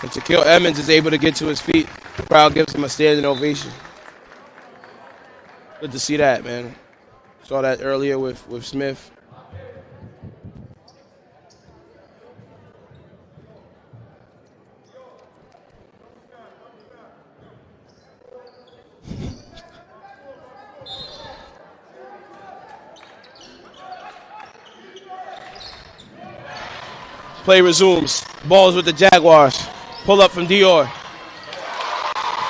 And Shaquille Emmons is able to get to his feet. The crowd gives him a standing ovation. Good to see that, man. Saw that earlier with Smith. Play resumes. Balls with the Jaguars. Pull up from Dior.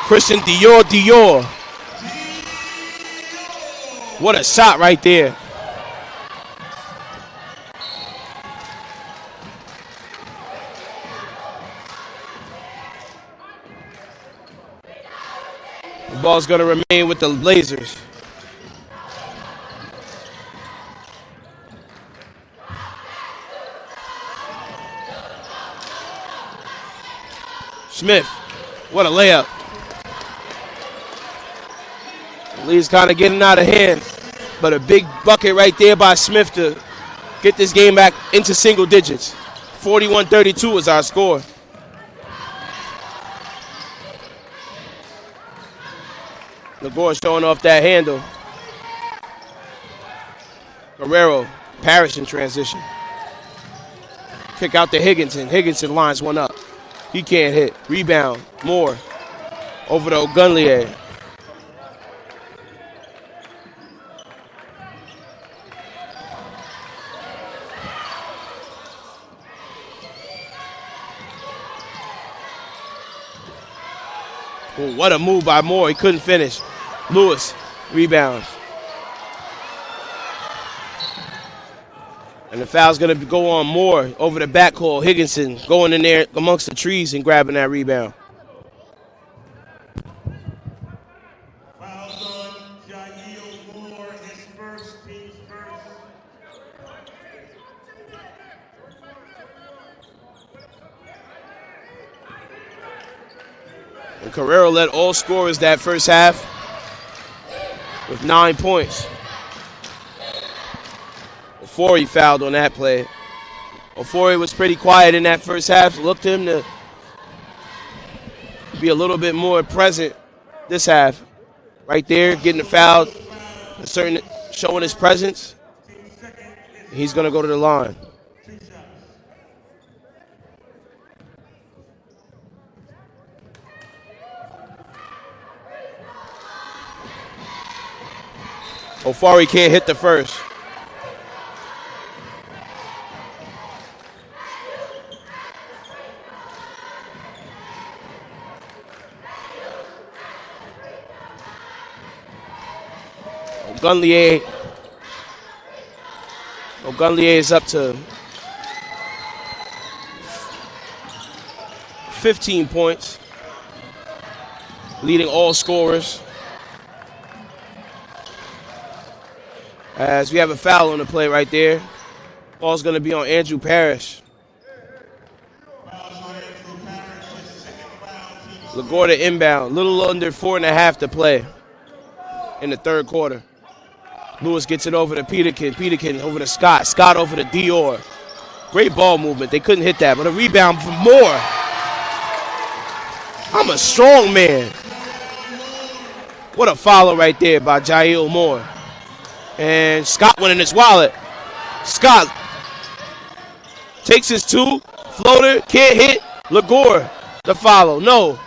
Christian Dior. What a shot right there. The ball's going to remain with the Blazers. Smith, what a layup. The lead's kind of getting out of hand, but a big bucket right there by Smith to get this game back into single digits. 41-32 is our score. Lagore showing off that handle. Guerrero, Parrish in transition. Kick out to Higginson. Higginson lines one up. He can't hit. Rebound. Moore. Over to Ogunlier. Oh, what a move by Moore. He couldn't finish. Lewis rebounds. And the foul's going to go on Moore over the backcourt. Higginson going in there amongst the trees and grabbing that rebound. Fouls on Jaguars Moore, his first, team's first. And Carrero led all scorers that first half with 9 points. Before he fouled on that play. Before he was pretty quiet in that first half. Looked him to be a little bit more present this half. Right there, getting the foul, showing his presence. He's going to go to the line. Ofari can't hit the first. Ogunlier is up to 15 points, leading all scorers. As we have a foul on the play right there. Ball's going to be on Andrew Parrish. LaGuardia inbound, little under 4.5 to play in the third quarter. Lewis gets it over to Peterkin. Peterkin over to Scott. Scott over to Dior. Great ball movement. They couldn't hit that, but a rebound from Moore. I'm a strong man. What a follow right there by Jail Moore. And Scott went in his wallet. Scott takes his two. Floater. Can't hit. Lagore. The follow. No.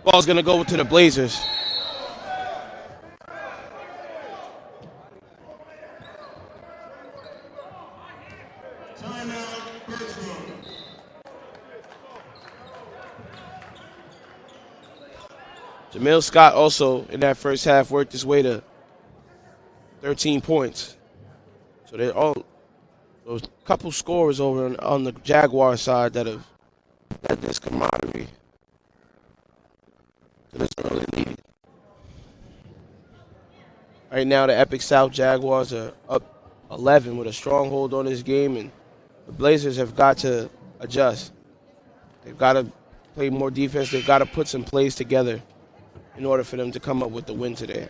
Ball's going to go to the Blazers. Jamil Scott also in that first half worked his way to 13 points. So they're all those couple scorers over on the Jaguar side that have had this camaraderie to this early lead. Right now the Epic South Jaguars are up 11 with a stronghold on this game, and the Blazers have got to adjust. They've got to play more defense. They've got to put some plays together in order for them to come up with the win today.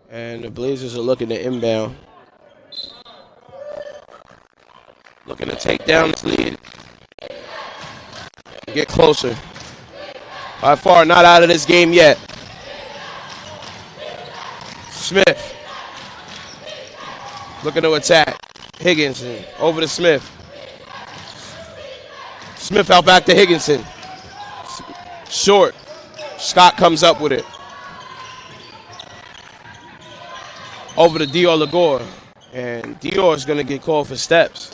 And the Blazers are looking to inbound. Looking to take down this lead. Get closer. By far not out of this game yet. Smith. Looking to attack. Higginson over to Smith. Smith out back to Higginson. Short. Scott comes up with it. Over to Dior Lagore. And Dior is going to get called for steps.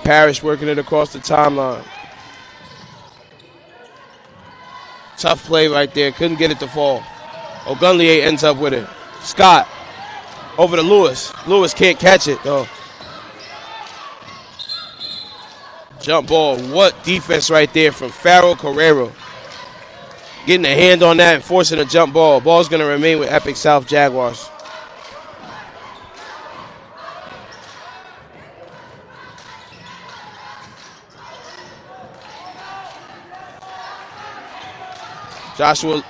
Parrish working it across the timeline. Tough play right there. Couldn't get it to fall. Ogunlier ends up with it. Scott over to Lewis. Lewis can't catch it, though. Jump ball. What defense right there from Farrell Carrero. Getting a hand on that and forcing a jump ball. Ball's going to remain with Epic South Jaguars. Joshua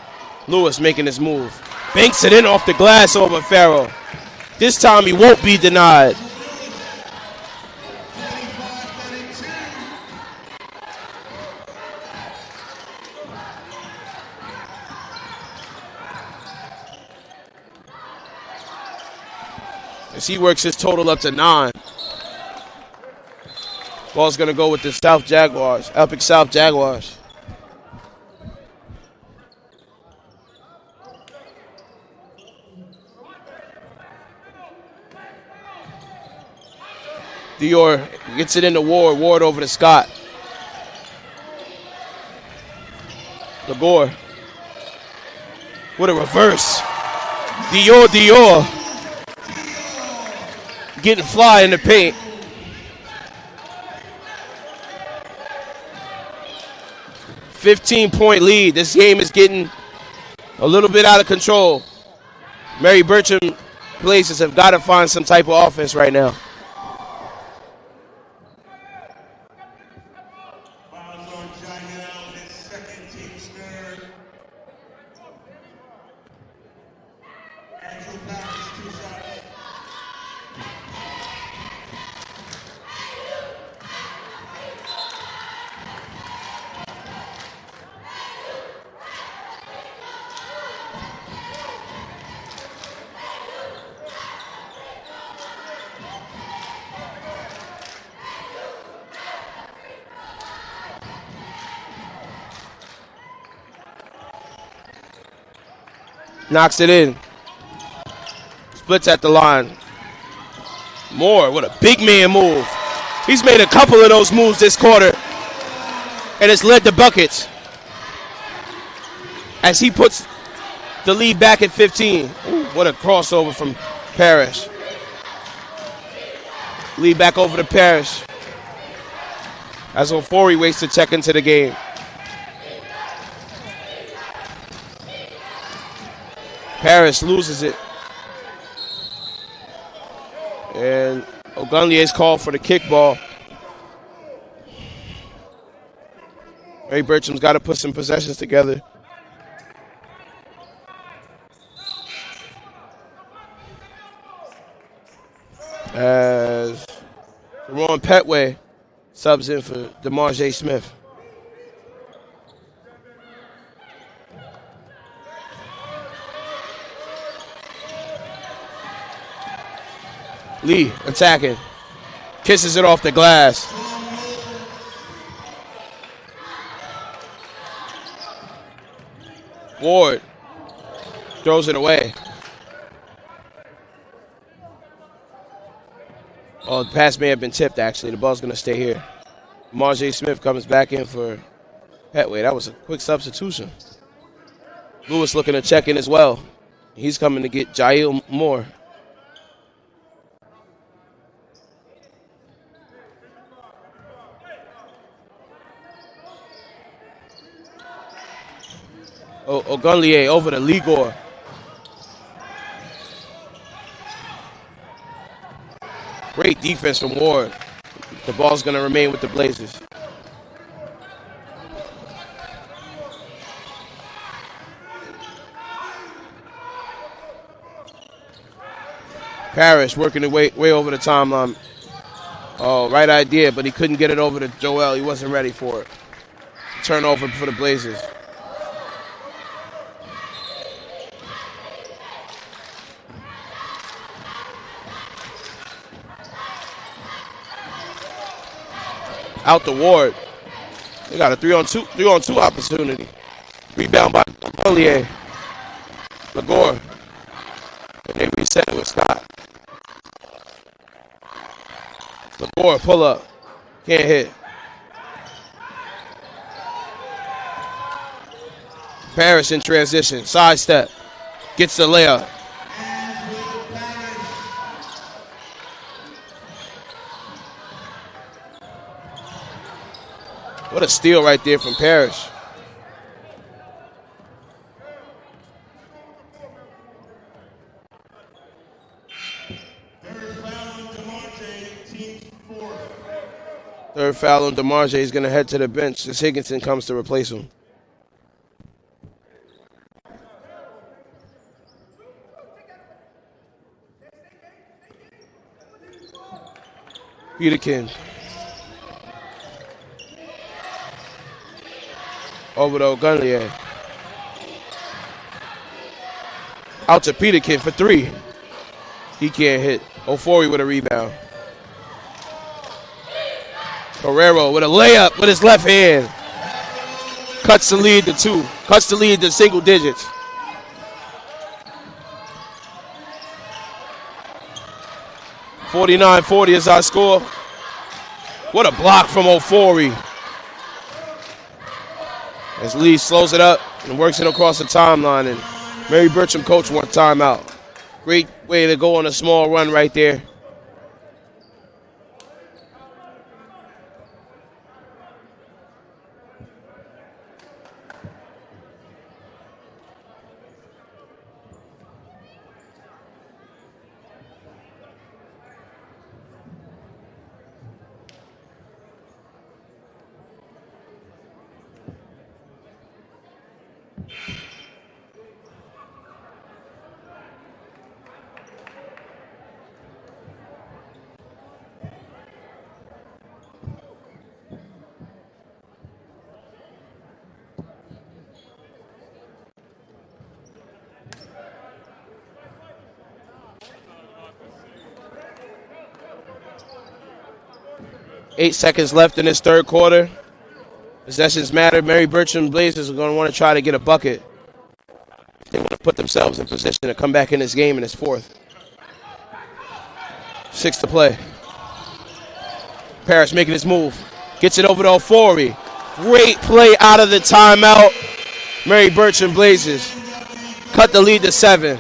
Lewis making his move. Banks it in off the glass over Farrell. This time he won't be denied. As he works his total up to 9. Ball's going to go with the South Jaguars, Epic South Jaguars. Dior gets it into Ward. Ward over to Scott. Lagore. What a reverse. Dior. Getting fly in the paint. $15-point lead. This game is getting a little bit out of control. Murry Bergtraum Blazers have got to find some type of offense right now. Knocks it in. Splits at the line. Moore, what a big man move. He's made a couple of those moves this quarter, and it's led to buckets as he puts the lead back at 15. Ooh, what a crossover from Parrish. Lead back over to Parrish as Ofori waits to check into the game. Parrish loses it. And Ogunlier's called for the kickball. Murry Bergtraum's got to put some possessions together. As Ron Petway subs in for DeMarjay Smith. Lee attacking. Kisses it off the glass. Ward throws it away. Oh, the pass may have been tipped, actually. The ball's going to stay here. DeMarjay Smith comes back in for Petway. That was a quick substitution. Lewis looking to check in as well. He's coming to get Jail Moore. Ogunlier over to Ligor. Great defense from Ward. The ball's going to remain with the Blazers. Parrish working the way over the timeline. Oh, right idea, but he couldn't get it over to Joel. He wasn't ready for it. Turnover for the Blazers. Out to Ward. They got a 3-on-2 opportunity. Rebound by Collier. Lagore. And they reset it with Scott. Lagore, pull up. Can't hit. Parrish in transition. Sidestep. Gets the layup. What a steal right there from Parrish. Third foul on DeMarjay. He's going to head to the bench as Higginson comes to replace him. Peterkin. Over to Ogunleye. Out to Peterkin for three. He can't hit. Ofori with a rebound. Guerrero with a layup with his left hand. Cuts the lead to two. Cuts the lead to single digits. .49-40 is our score. What a block from Ofori. As Lee slows it up and works it across the timeline, and Murry Bergtraum coach one timeout. Great way to go on a small run right there. Eight seconds left in this third quarter. Possessions matter. Murry Bergtraum Blazers are going to want to try to get a bucket. They want to put themselves in position to come back in this game in this fourth. 6 to play. Parrish making his move. Gets it over to Ofori. Great play out of the timeout. Murry Bergtraum Blazers cut the lead to 7.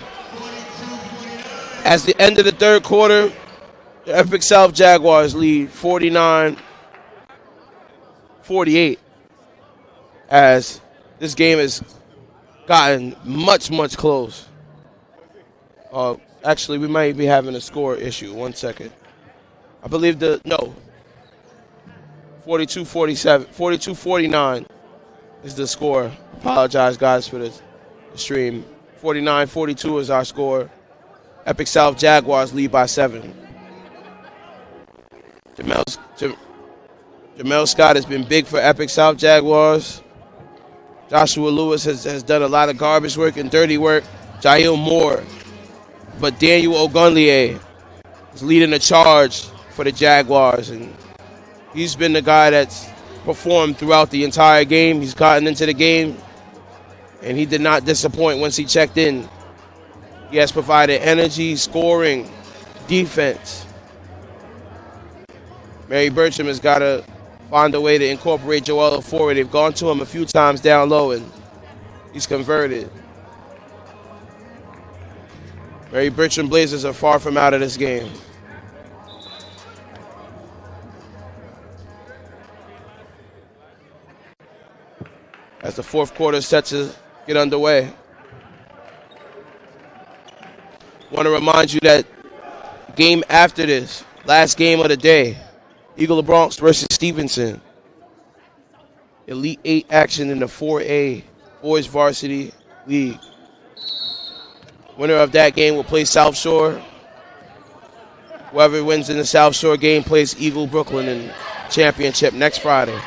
As the end of the third quarter, the Epic South Jaguars lead 49-48 as this game has gotten much, much close. Actually, we might be having a score issue. 1 second. I believe 42-47, 42-49 is the score. Apologize, guys, for the stream. 49-42 is our score. Epic South Jaguars lead by 7. Jamel Scott has been big for Epic South Jaguars. Joshua Lewis has done a lot of garbage work and dirty work. Jail Moore. But Daniel Ogunleye is leading the charge for the Jaguars. And he's been the guy that's performed throughout the entire game. He's gotten into the game, and he did not disappoint once he checked in. He has provided energy, scoring, defense. Murry Bergtraum has got to find a way to incorporate Joel Ofori. They've gone to him a few times down low, and he's converted. Murry Bergtraum Blazers are far from out of this game. As the fourth quarter is set to get underway. Want to remind you that game after this Last game of the day. Eagle of Bronx versus Stevenson. Elite 8 action in the 4A Boys Varsity League. Winner of that game will play South Shore. Whoever wins in the South Shore game plays Eagle Brooklyn in championship next Friday.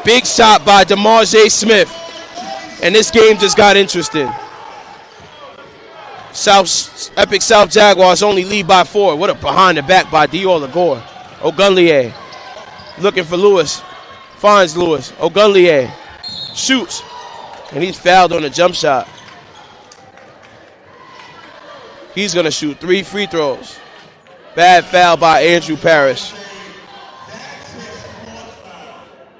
Big shot by DeMarjay Smith. And this game just got interesting. Epic South Jaguars only lead by 4. What a behind the back by Dior Lagore. Ogunlier looking for Lewis. Finds Lewis. Ogunlier shoots. And he's fouled on a jump shot. He's going to shoot 3 free throws. Bad foul by Andrew Parrish.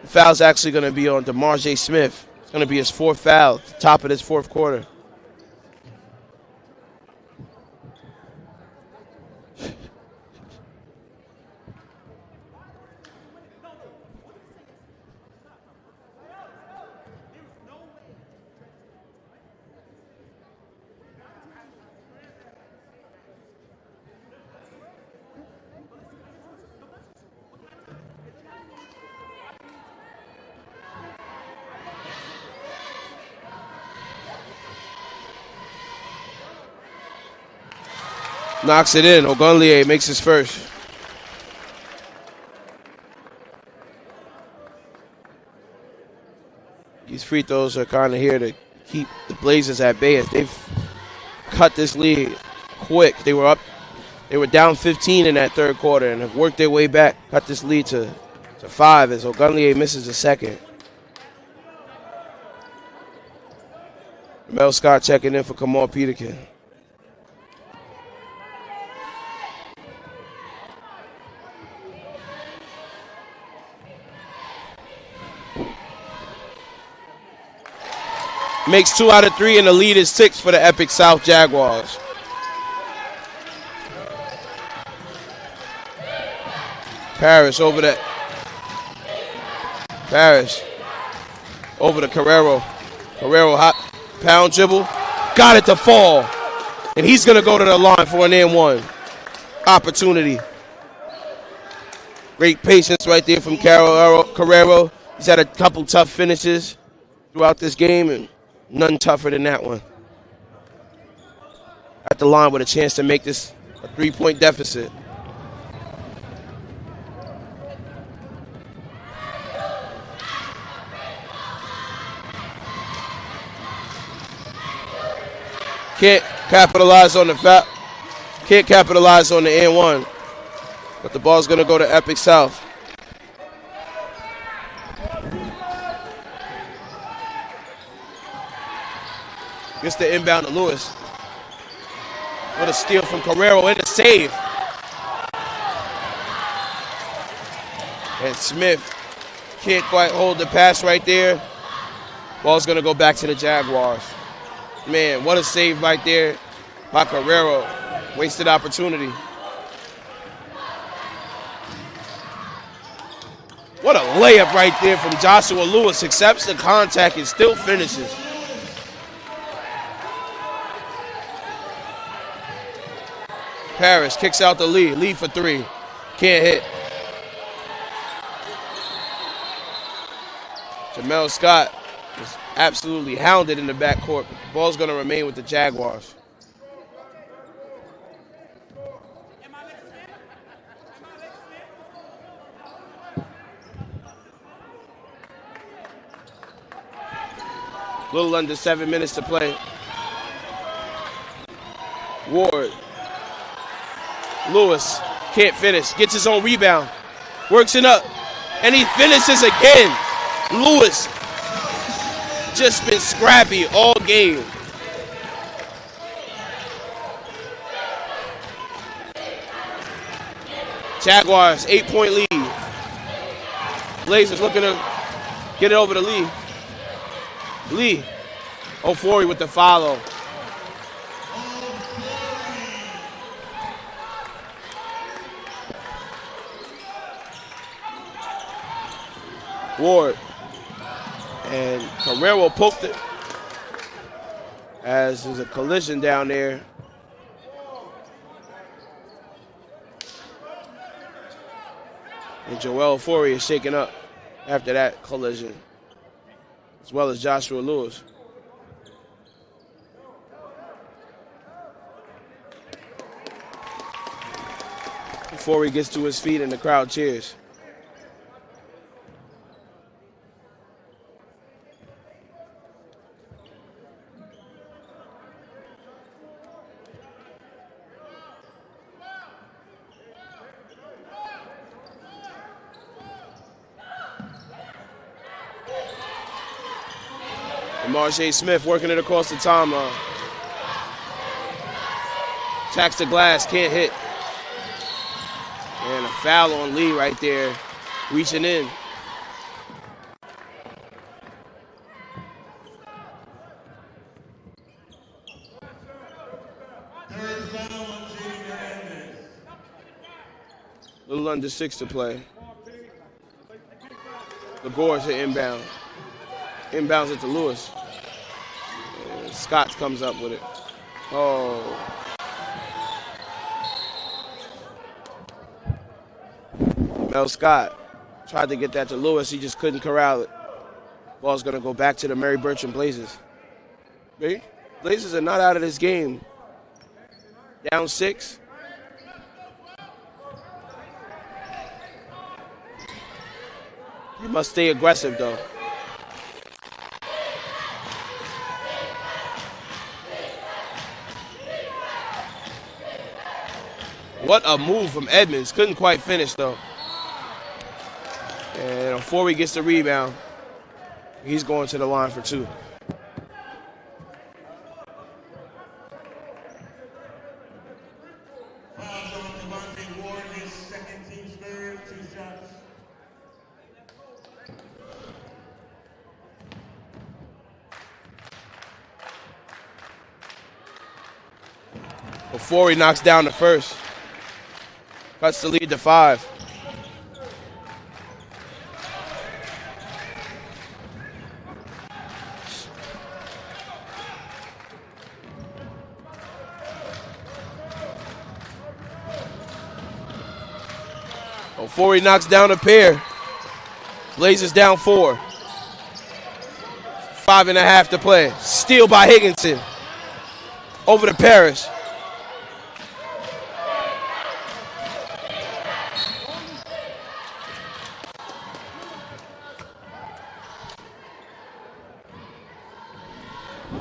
The foul's actually going to be on DeMarjay Smith. It's going to be his 4th foul at the top of this 4th quarter. Knocks it in. Ogunlier makes his first. These free throws are kind of here to keep the Blazers at bay as they've cut this lead quick. They were down 15 in that 3rd quarter and have worked their way back, cut this lead to 5 as Ogunlier misses a second. Mel Scott checking in for Kamal Peterkin. Makes 2 out of 3, and the lead is 6 for the Epic South Jaguars. Parrish over to Carrero. Carrero hot pound dribble. Got it to fall. And he's going to go to the line for an and-one opportunity. Great patience right there from Carrero. He's had a couple tough finishes throughout this game, and none tougher than that one. At the line with a chance to make this a 3-point deficit. Can't capitalize on the foul. Can't capitalize on the and-one. But the ball's going to go to Epic South. Gets the inbound to Lewis. What a steal from Carrero and a save. And Smith can't quite hold the pass right there. Ball's going to go back to the Jaguars. Man, what a save right there by Carrero. Wasted opportunity. What a layup right there from Joshua Lewis. Accepts the contact and still finishes. Parrish kicks out the lead. Lead for 3. Can't hit. Jamel Scott is absolutely hounded in the backcourt. But the ball's going to remain with the Jaguars. Little under 7 minutes to play. Ward. Lewis can't finish. Gets his own rebound. Works it up. And he finishes again. Lewis just been scrappy all game. Jaguars, 8-point lead. Blazers looking to get it over to Lee. Lee. Ofori with the follow. Ward. And Carrero poked it. As there's a collision down there. And Joel Forey is shaken up after that collision, as well as Joshua Lewis. Before he gets to his feet and the crowd cheers. Marshae Smith working it across the timeline. Attacks the glass, can't hit. And a foul on Lee right there, reaching in. Little under 6 to play. The Jaguars hit inbound. Inbounds it to Lewis. And Scott comes up with it. Oh. Mel Scott tried to get that to Lewis. He just couldn't corral it. Ball's going to go back to the Murry Bergtraum Blazers. Blazers are not out of this game. Down 6. You must stay aggressive, though. What a move from Edmonds. Couldn't quite finish, though. And before he gets the rebound, he's going to the line for 2. Before he knocks down the first. Cuts the lead to 5. Before he knocks down a pair. Blazers down 4. 5.5 to play. Steal by Higginson. Over to Parrish.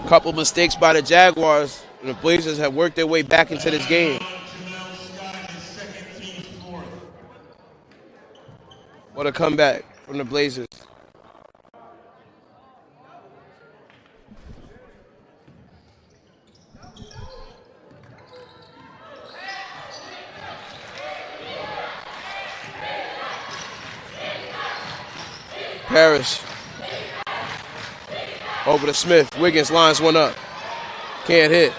Couple mistakes by the Jaguars, and the Blazers have worked their way back into this game. What a comeback from the Blazers. Parrish. Over to Smith. Wiggins lines one up. Can't hit.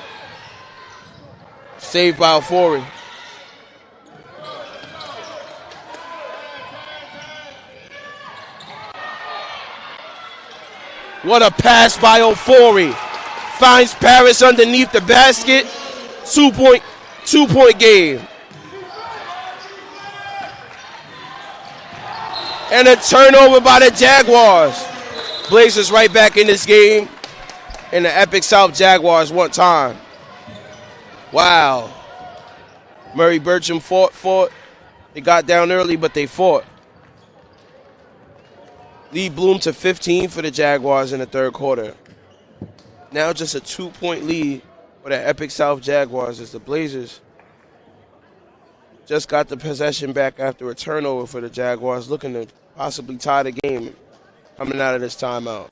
Saved by Ofori. What a pass by Ofori. Finds Parrish underneath the basket. 2-point game. And a turnover by the Jaguars. Blazers right back in this game. And the Epic South Jaguars one time. Wow. Murry Bergtraum fought. They got down early, but they fought. Lead bloomed to 15 for the Jaguars in the third quarter. Now just a 2-point lead for the Epic South Jaguars as the Blazers just got the possession back after a turnover for the Jaguars, looking to possibly tie the game coming out of this timeout.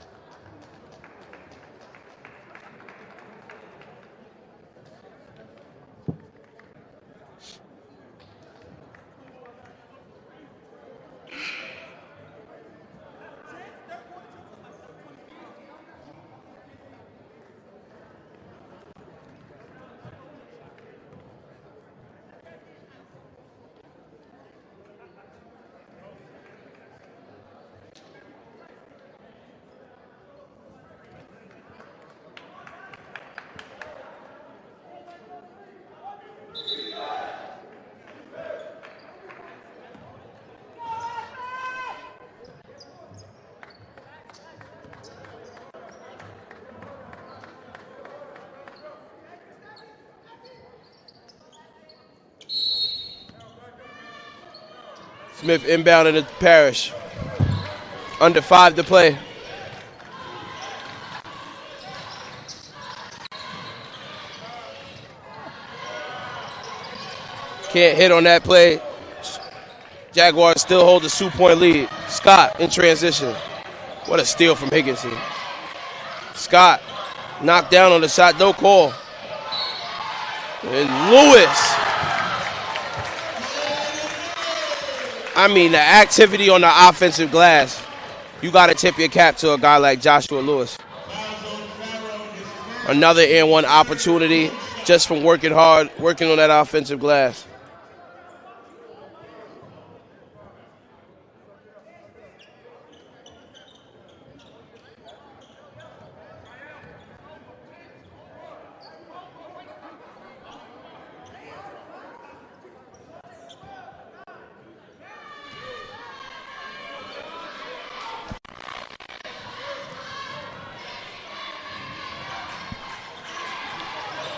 Smith inbound in the Parrish. Under 5 to play. Can't hit on that play. Jaguars still hold a 2-point lead. Scott in transition. What a steal from Higginson. Scott knocked down on the shot, no call. And Lewis. I mean, the activity on the offensive glass. You got to tip your cap to a guy like Joshua Lewis. Another and one opportunity just from working hard, working on that offensive glass.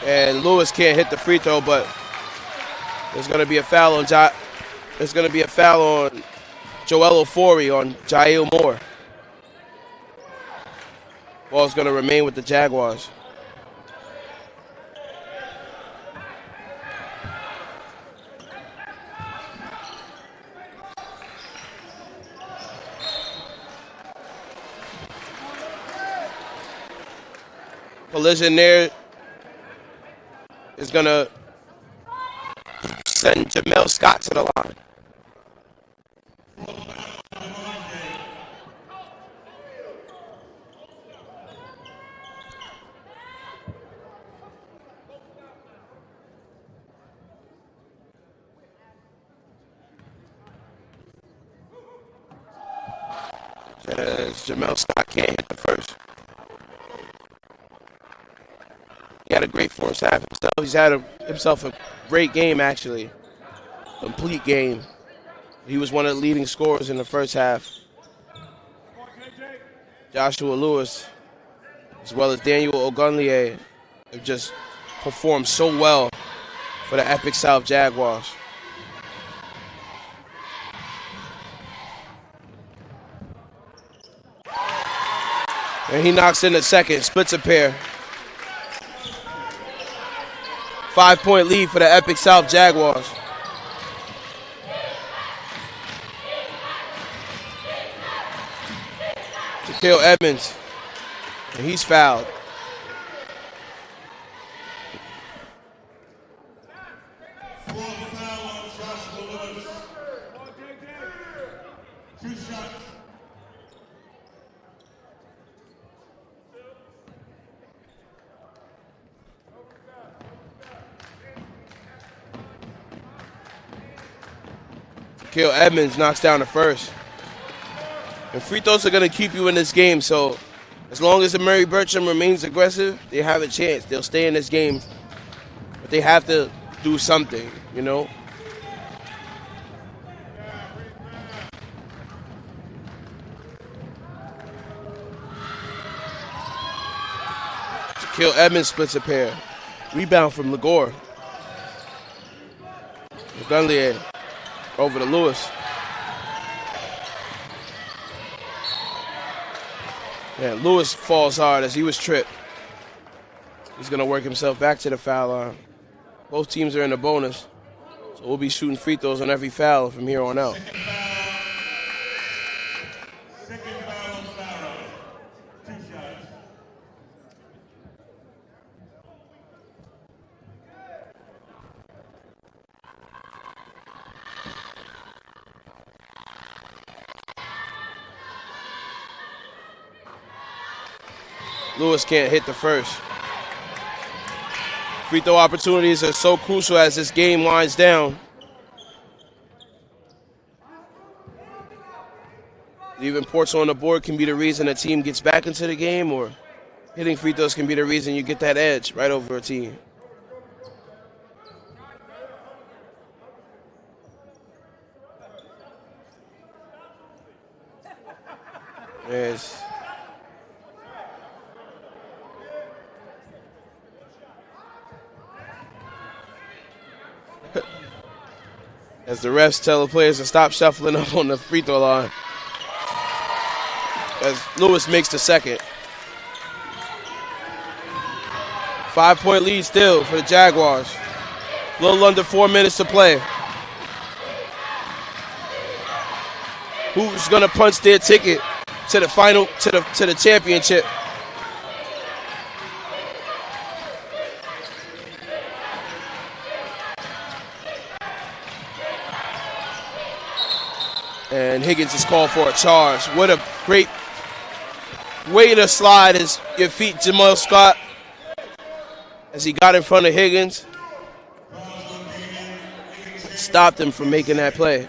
And Lewis can't hit the free throw, but there's going to be a foul on Joel Ofori on Jael Moore. Ball's going to remain with the Jaguars. Collision there is going to send Jamel Scott to the line. Jamel Scott can't hit the first. He had a great first half himself. He's had himself a great game, actually. Complete game. He was one of the leading scorers in the first half. Joshua Lewis, as well as Daniel Ogunlier, have just performed so well for the Epic South Jaguars. And he knocks in the second, splits a pair. 5-point lead for the Epic South Jaguars. Shaquille Edmonds, and he's fouled. Fourth foul on Joshua Lewis. 2 shots. Shaquille Edmonds knocks down the first. And free throws are going to keep you in this game, so as long as the Murry Bergtraum remains aggressive, they have a chance. They'll stay in this game, but they have to do something, you know? Shaquille Edmonds splits a pair. Rebound from Legore. Gunlier over to Lewis. Yeah, Lewis falls hard as he was tripped. He's going to work himself back to the foul line. Both teams are in the bonus, so we'll be shooting free throws on every foul from here on out. Second foul on Farrow. 2 shots. Lewis can't hit the first. Free throw opportunities are so crucial as this game winds down. Leaving ports on the board can be the reason a team gets back into the game, or hitting free throws can be the reason you get that edge right over a team. Yes. As the refs tell the players to stop shuffling up on the free throw line. As Lewis makes the second. 5-point lead still for the Jaguars. A little under 4 minutes to play. Who's gonna punch their ticket to the final, to the championship? And Higgins is called for a charge. What a great way to slide your feet, Jamal Scott, as he got in front of Higgins. Stopped him from making that play.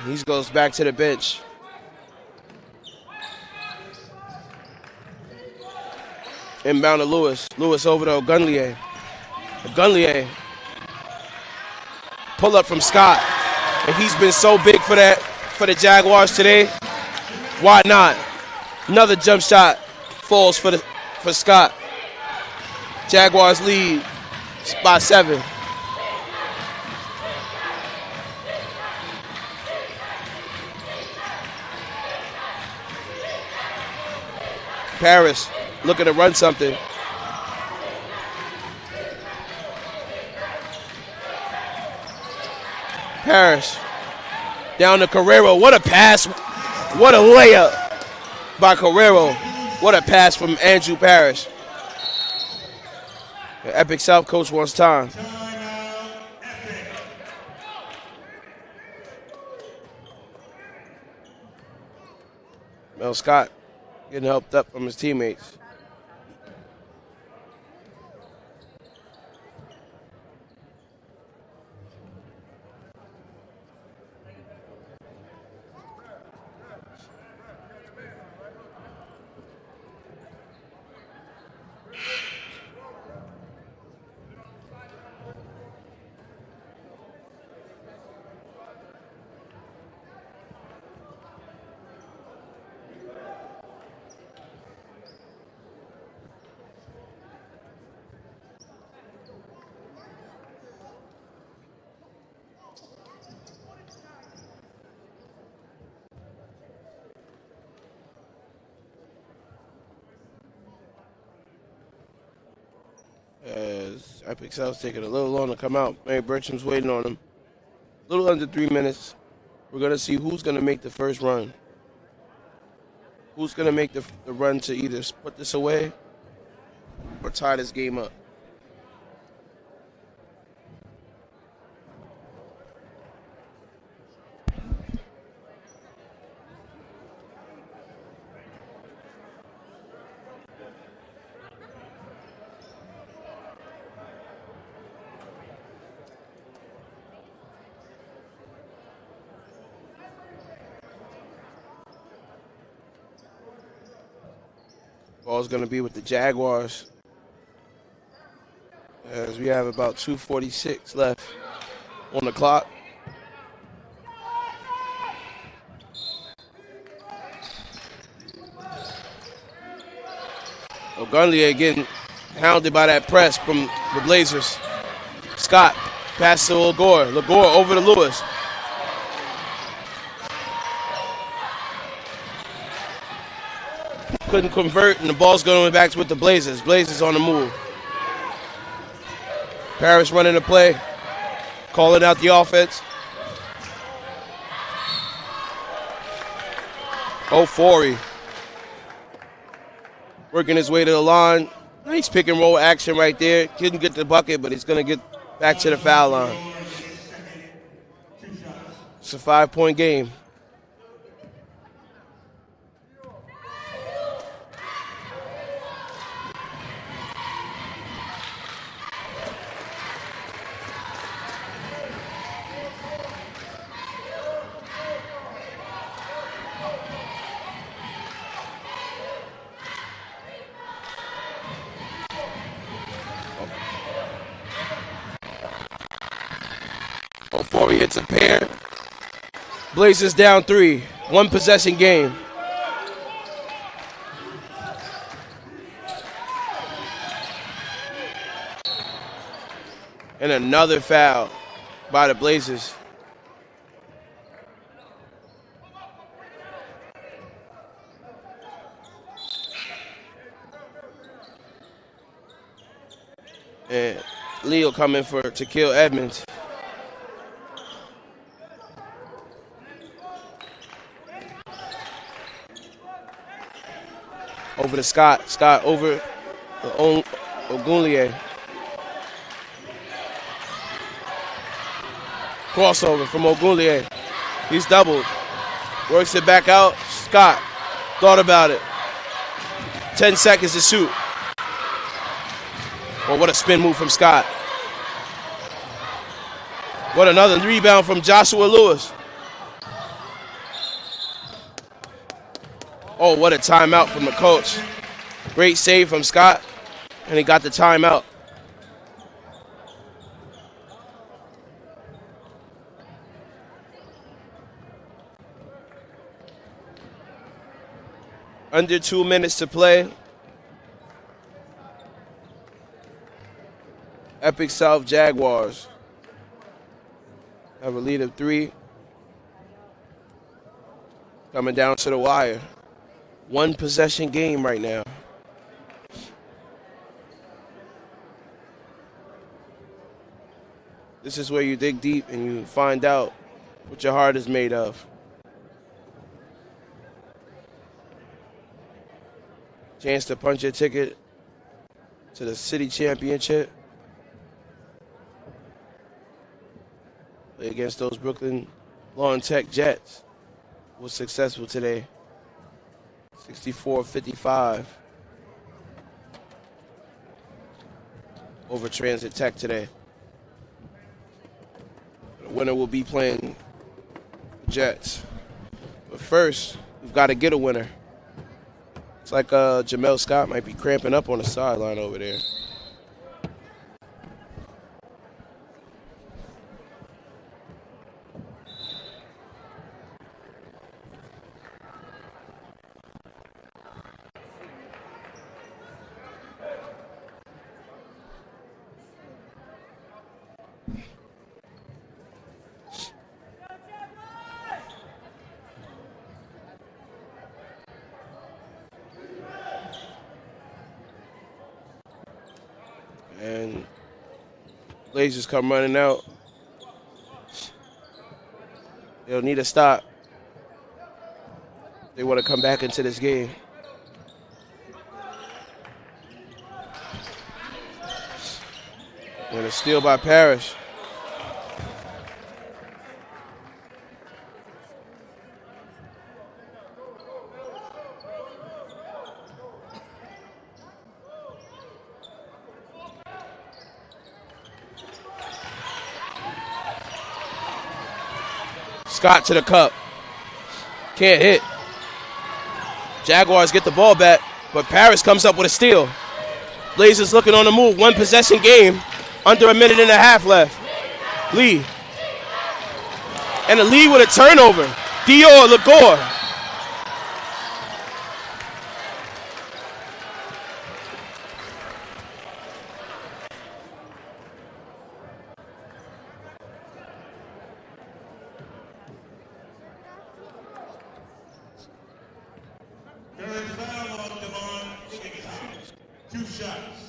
He goes back to the bench. Inbound to Lewis. Lewis over to Ogunlier. Ogunlier. Pull up from Scott. And he's been so big for the Jaguars today. Why not? Another jump shot falls for Scott. Jaguars lead by 7. Paris looking to run something. Paris down to Carrero. What a pass. What a layup by Carrero. What a pass from Andrew Parrish. The Epic South coach wants time. Mel Scott getting helped up from his teammates. As Epic South's taking a little long to come out. Murry Bergtraum's waiting on him. A little under 3 minutes. We're going to see who's going to make the first run. Who's going to make the run to either put this away or tie this game up. Ball's going to be with the Jaguars as we have about 2:46 left on the clock. Ogunlier getting hounded by that press from the Blazers. Scott passes to Lagore. Lagore over to Lewis. Couldn't convert, and the ball's going back with the Blazers. Blazers on the move. Parrish running the play, calling out the offense. Ofori working his way to the line. Nice pick and roll action right there. Couldn't get the bucket, but he's going to get back to the foul line. It's a 5-point game. Before he hits a pair. Blazers down 3. 1 possession game. And another foul by the Blazers. And Leo coming to kill Edmonds. Over to Scott. Scott over to Ogunlier. Crossover from Ogunlier. He's doubled. Works it back out. Scott thought about it. 10 seconds to shoot. Oh, what a spin move from Scott. What another rebound from Joshua Lewis. Oh, what a timeout from the coach. Great save from Scott, and he got the timeout. Under 2 minutes to play. Epic South Jaguars have a lead of 3. Coming down to the wire. 1 possession game right now. This is where you dig deep and you find out what your heart is made of. Chance to punch your ticket to the city championship. Play against those Brooklyn Lawn Tech Jets. Was successful today. 64-55 over Transit Tech today. The winner will be playing the Jets. But first, we've got to get a winner. It's like Jamel Scott might be cramping up on the sideline over there. And Blazers come running out. They'll need a stop. They want to come back into this game. And a steal by Parrish. Scott to the cup. Can't hit. Jaguars get the ball back, but Paris comes up with a steal. Blazers looking on the move. 1 possession game. Under a minute and a half left. Lee. And a lead with a turnover. Dior Lagore. Third foul on Devon Wiggins. 2 shots.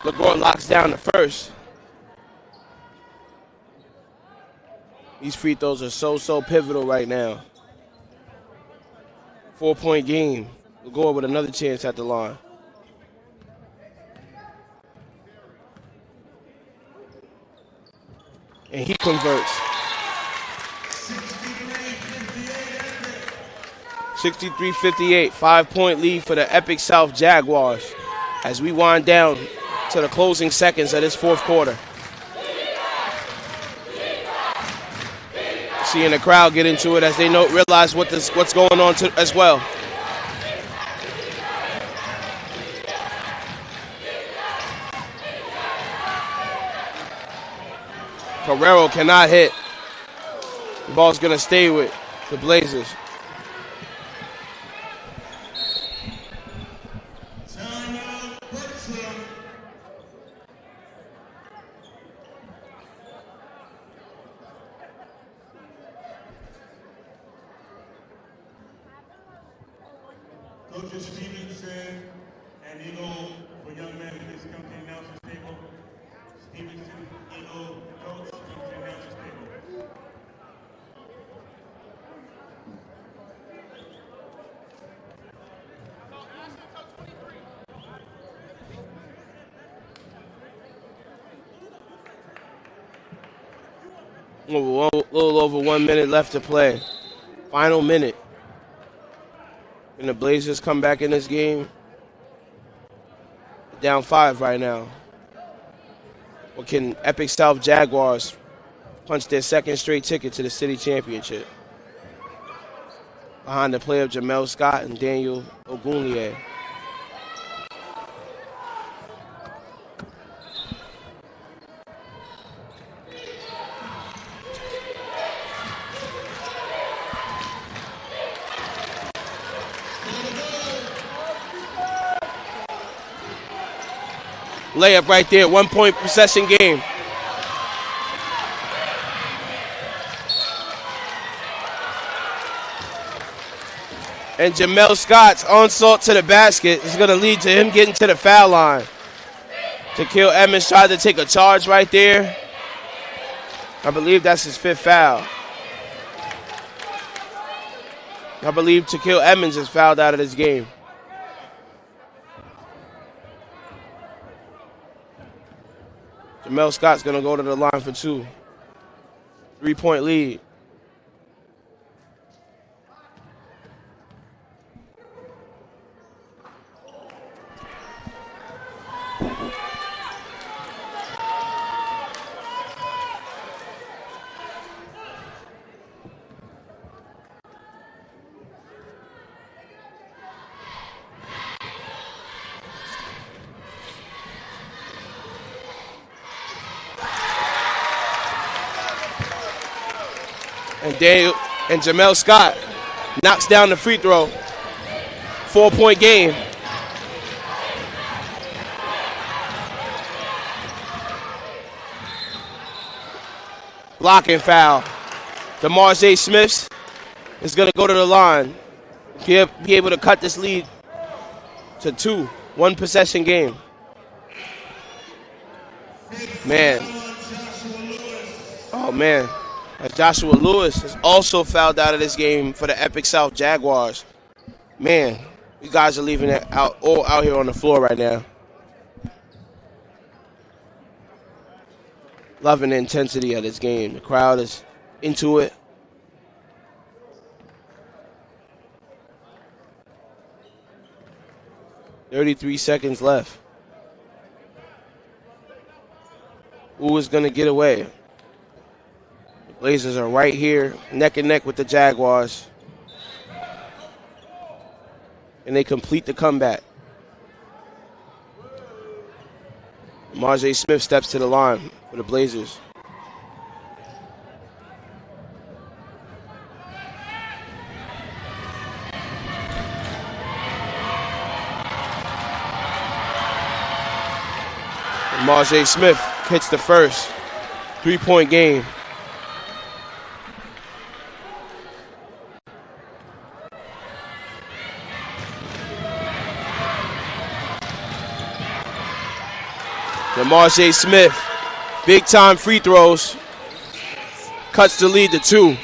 Lagore locks down the first. These free throws are so pivotal right now. 4-point game. Lagore with another chance at the line. And he converts. 63-58. 5-point lead for the Epic South Jaguars. as we wind down to the closing seconds of this fourth quarter. Seeing the crowd get into it as they realize what's going on as well. Carrero cannot hit. The ball's going to stay with the Blazers. Coach Stevenson and Eagle for young men, please come to the announcer's table. Stevenson, Eagle, coach, come to the announcer's table. A little over 1 minute left to play. Final minute. And the Blazers come back in this game. Down 5 right now. Or can Epic South Jaguars punch their second straight ticket to the city championship? Behind the play of Jamel Scott and Daniel Ogunlier. Layup right there, 1 point possession game. And Jamel Scott's onslaught to the basket is going to lead to him getting to the foul line. Shaquille Edmonds tried to take a charge right there. I believe that's his 5th foul. I believe Shaquille Edmonds is fouled out of this game. Jamel Scott's going to go to the line for 2. 3-point lead. And Jamel Scott knocks down the free throw. 4-point game. Blocking foul. DeMarze Smith is going to go to the line. Be able to cut this lead to 2. 1 possession game. Man. Oh, man. As Joshua Lewis is also fouled out of this game for the Epic South Jaguars. Man, you guys are leaving it all out here on the floor right now. Loving the intensity of this game. The crowd is into it. .33 seconds left. Who is going to get away? Blazers are right here, neck and neck with the Jaguars. And they complete the comeback. Marjay Smith steps to the line for the Blazers. Marjay Smith hits the first. 3-point game. DeMarce Smith, big time free throws, cuts the lead to 2.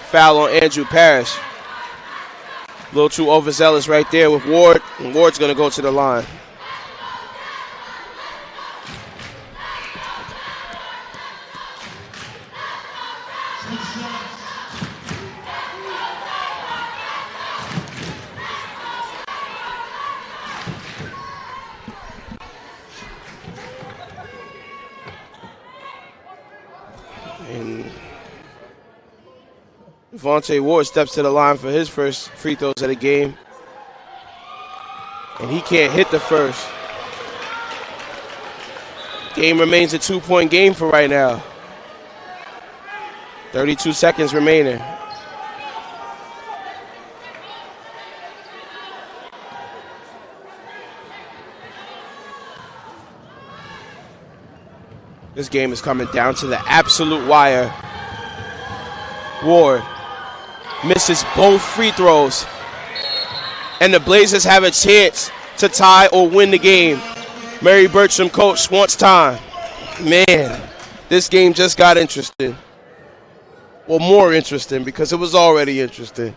Foul on Andrew Parrish. A little too overzealous right there with Ward, and Ward's going to go to the line. And Devontae Ward steps to the line for his first free throws of the game. And he can't hit the first. Game remains a 2-point game for right now. 32 seconds remaining. This game is coming down to the absolute wire. Ward misses both free throws. And the Blazers have a chance to tie or win the game. Murry Bergtraum coach wants time. Man, this game just got interesting. Well, more interesting because it was already interesting.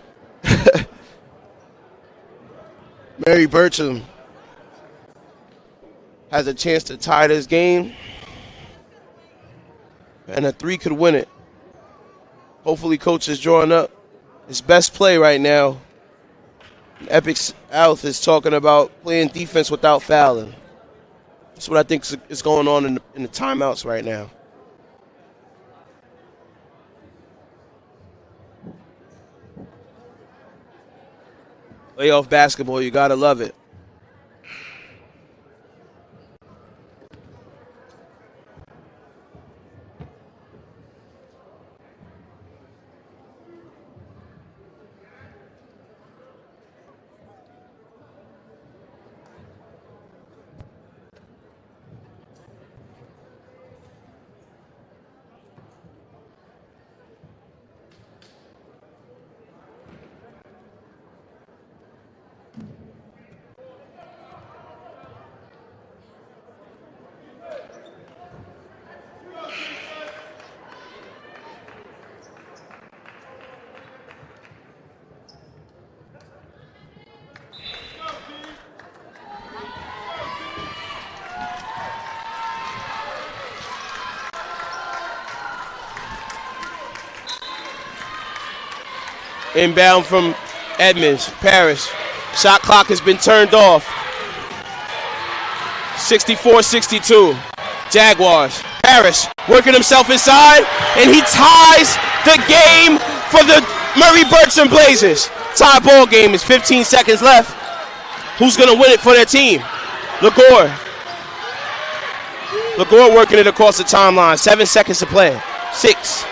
Murry Bergtraum has a chance to tie this game. And a 3 could win it. Hopefully coach is drawing up his best play right now. Epic South is talking about playing defense without fouling. That's what I think is going on in the timeouts right now. Playoff basketball, you gotta love it. Inbound from Edmonds, Parrish. Shot clock has been turned off. 64-62. Jaguars. Parrish working himself inside, and he ties the game for the Murry Bergtraum Blazers. Tie ball game is 15 seconds left. Who's going to win it for their team? Legore. Legore working it across the timeline. 7 seconds to play. 6.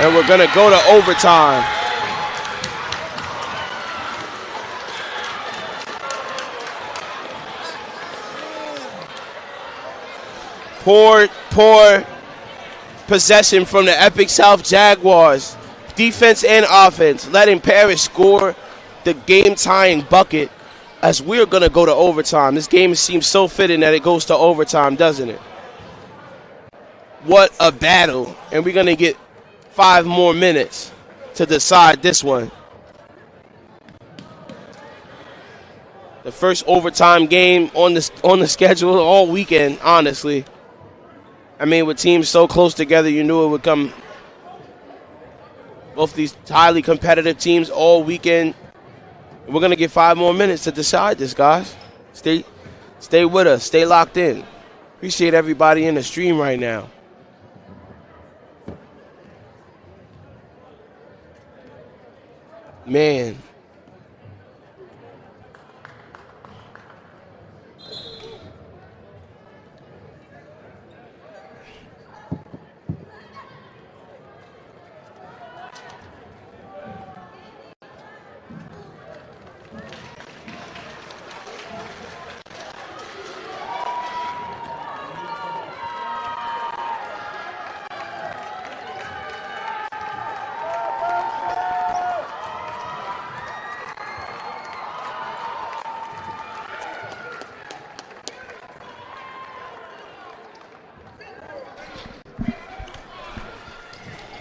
And we're going to go to overtime. Poor possession from the Epic South Jaguars. Defense and offense, letting Parrish score the game-tying bucket as we're going to go to overtime. This game seems so fitting that it goes to overtime, doesn't it? What a battle. And we're going to get 5 more minutes to decide this one. The first overtime game on the schedule all weekend, honestly. I mean, with teams so close together, you knew it would come. Both these highly competitive teams all weekend. We're going to get 5 more minutes to decide this, guys. Stay with us. Stay locked in. Appreciate everybody in the stream right now. Man.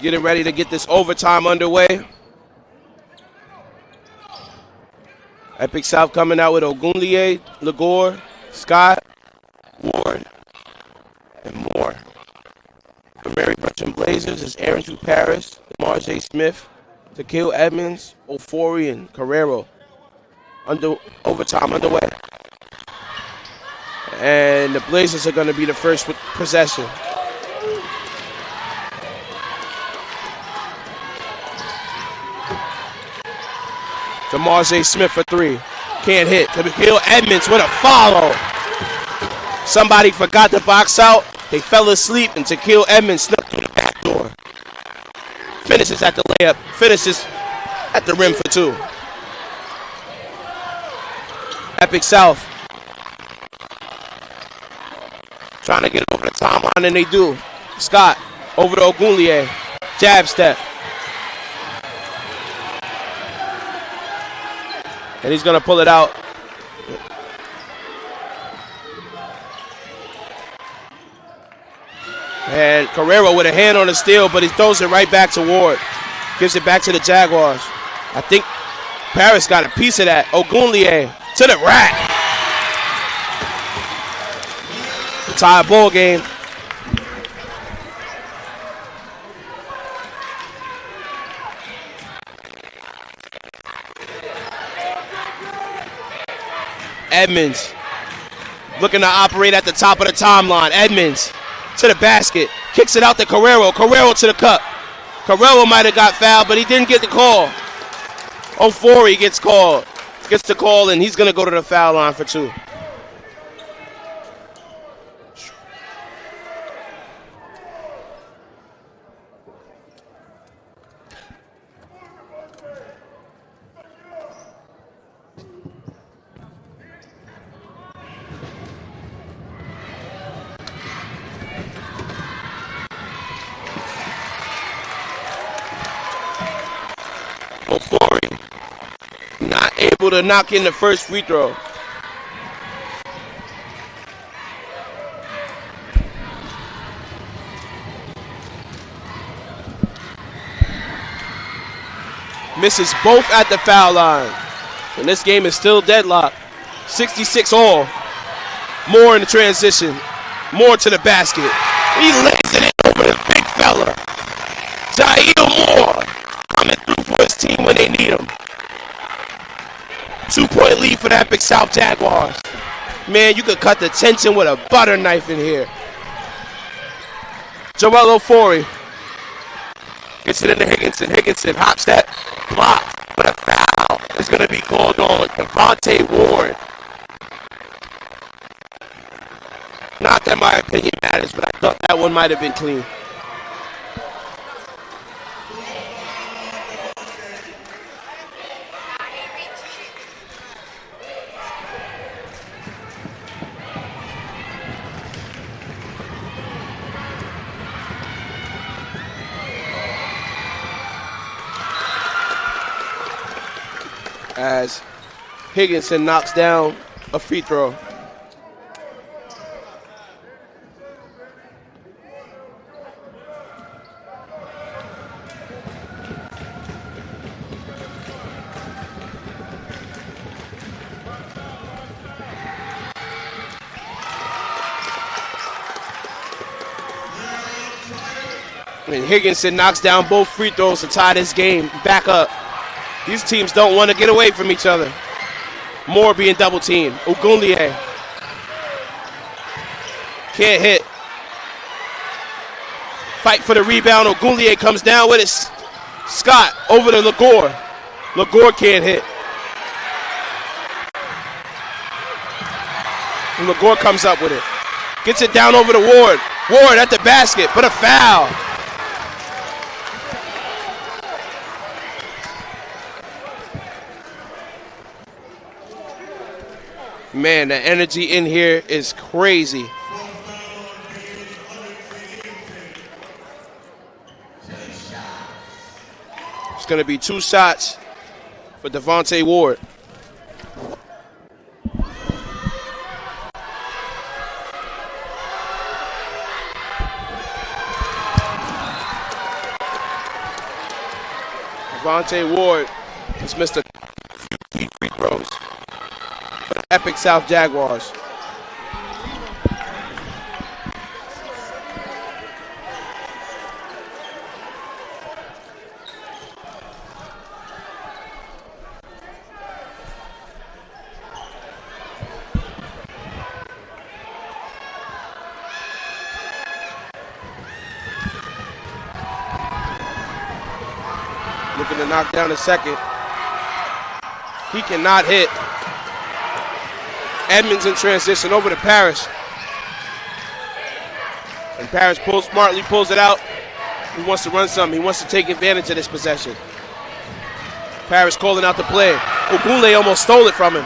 Getting ready to get this overtime underway. Epic South coming out with Ogunliye, Legore, Scott, Ward, Bertram Blazers is Aaron Drew Paris, Marjay Smith, Tequil Edmonds, Ofori, and Carrero. Overtime underway. And the Blazers are going to be the first possession. Marjay Smith for three. Can't hit. Tequil Edmonds with a follow. Somebody forgot to box out. They fell asleep, and Tequil Edmonds snuck through the back door. Finishes at the layup. Finishes at the rim for two. Epic South. Trying to get over the timeline, and they do. Scott over to Ogunlier. Jab step. And he's going to pull it out. And Carrero with a hand on the steal, but he throws it right back to Ward. Gives it back to the Jaguars. I think Paris got a piece of that. Ogunlier to the rack. Tie ball game. Edmonds looking to operate at the top of the timeline. Edmonds to the basket. Kicks it out to Carrero. Carrero to the cup. Carrero might have got fouled, but he didn't get the call. Ofori gets called. Gets the call, and he's going to go to the foul line for two. Not able to knock in the first free throw. Misses both at the foul line. And this game is still deadlocked. 66 all. Moore in the transition. Moore to the basket. He lays it in over the big fella. Jair Moore coming through for his team when they need him. 2-point lead for the Epic South Jaguars. Man, you could cut the tension with a butter knife in here. Joel Ofori gets it into Higginson. Higginson, hop step, block, but a foul is going to be called on Devontae Warren. Not that my opinion matters, but I thought that one might have been clean. As Higginson knocks down a free throw. And Higginson knocks down both free throws to tie this game back up. These teams don't want to get away from each other. Moore being double teamed. Ogunlier can't hit. Fight for the rebound. Ogunlier comes down with it. Scott over to Lagore. Lagore can't hit. And Lagore comes up with it. Gets it down over to Ward. Ward at the basket, but a foul. Man, the energy in here is crazy. It's going to be 2 shots for Devontae Ward. Devontae Ward has missed a few free throws. Epic South Jaguars. Looking to knock down the second. He cannot hit. Edmonds in transition over to Parrish. And Parrish smartly pulls it out. He wants to run something. He wants to take advantage of this possession. Parrish calling out the play. Ogunle almost stole it from him.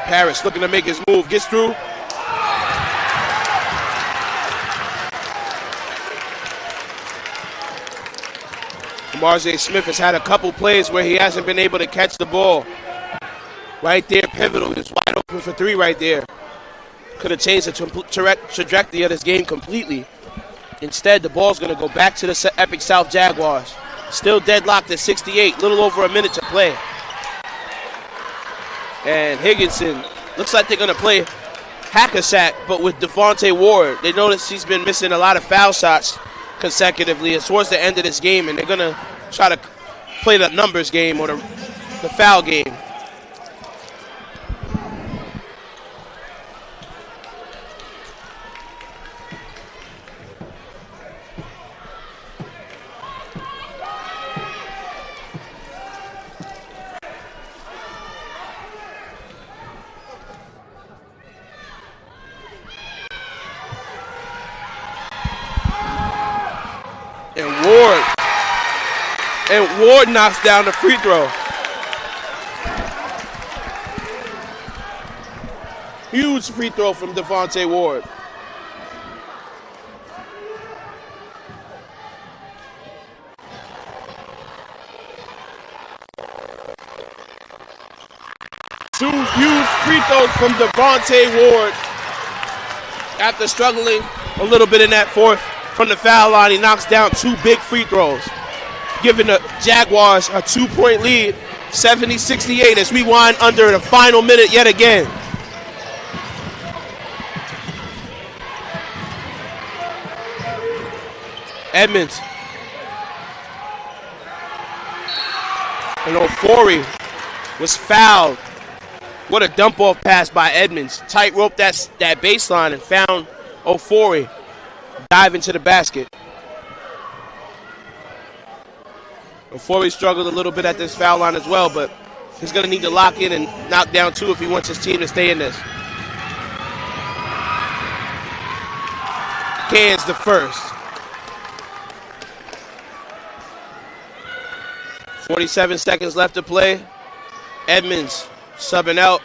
Parrish looking to make his move. Gets through. Marjay Smith has had a couple plays where he hasn't been able to catch the ball. Right there, pivotal. He was wide open for three right there. Could have changed the trajectory of this game completely. Instead, the ball's going to go back to the Epic South Jaguars. Still deadlocked at 68, little over a minute to play. And Higginson, looks like they're going to play hack-a-sack, but with Devontae Ward. They notice he's been missing a lot of foul shots consecutively and towards the end of this game, and they're going to try to play the numbers game or the foul game. And Ward knocks down the free throw. Huge free throw from Devontae Ward. Two huge free throws from Devontae Ward. After struggling a little bit in that fourth from the foul line, he knocks down two big free throws, giving the Jaguars a 2-point lead, 70-68, as we wind under the final minute yet again. Edmonds. And Ofori was fouled. What a dump-off pass by Edmonds. Tight-roped that baseline and found Ofori dive into the basket. Ofori struggled a little bit at this foul line as well, but he's going to need to lock in and knock down two if he wants his team to stay in this. Cans the first. 47 seconds left to play. Edmonds subbing out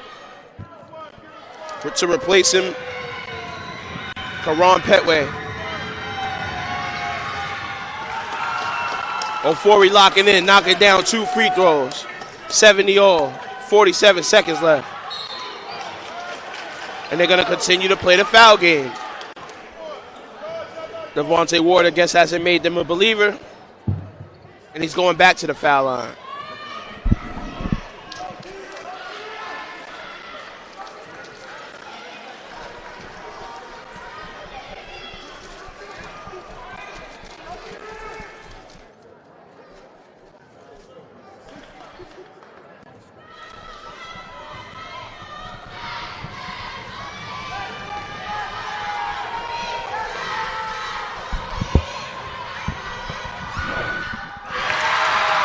to replace him. Karan Petway. Ofori locking in, knocking down two free throws. 70 all, 47 seconds left. And they're going to continue to play the foul game. Devontae Ward, I guess, hasn't made them a believer. And he's going back to the foul line.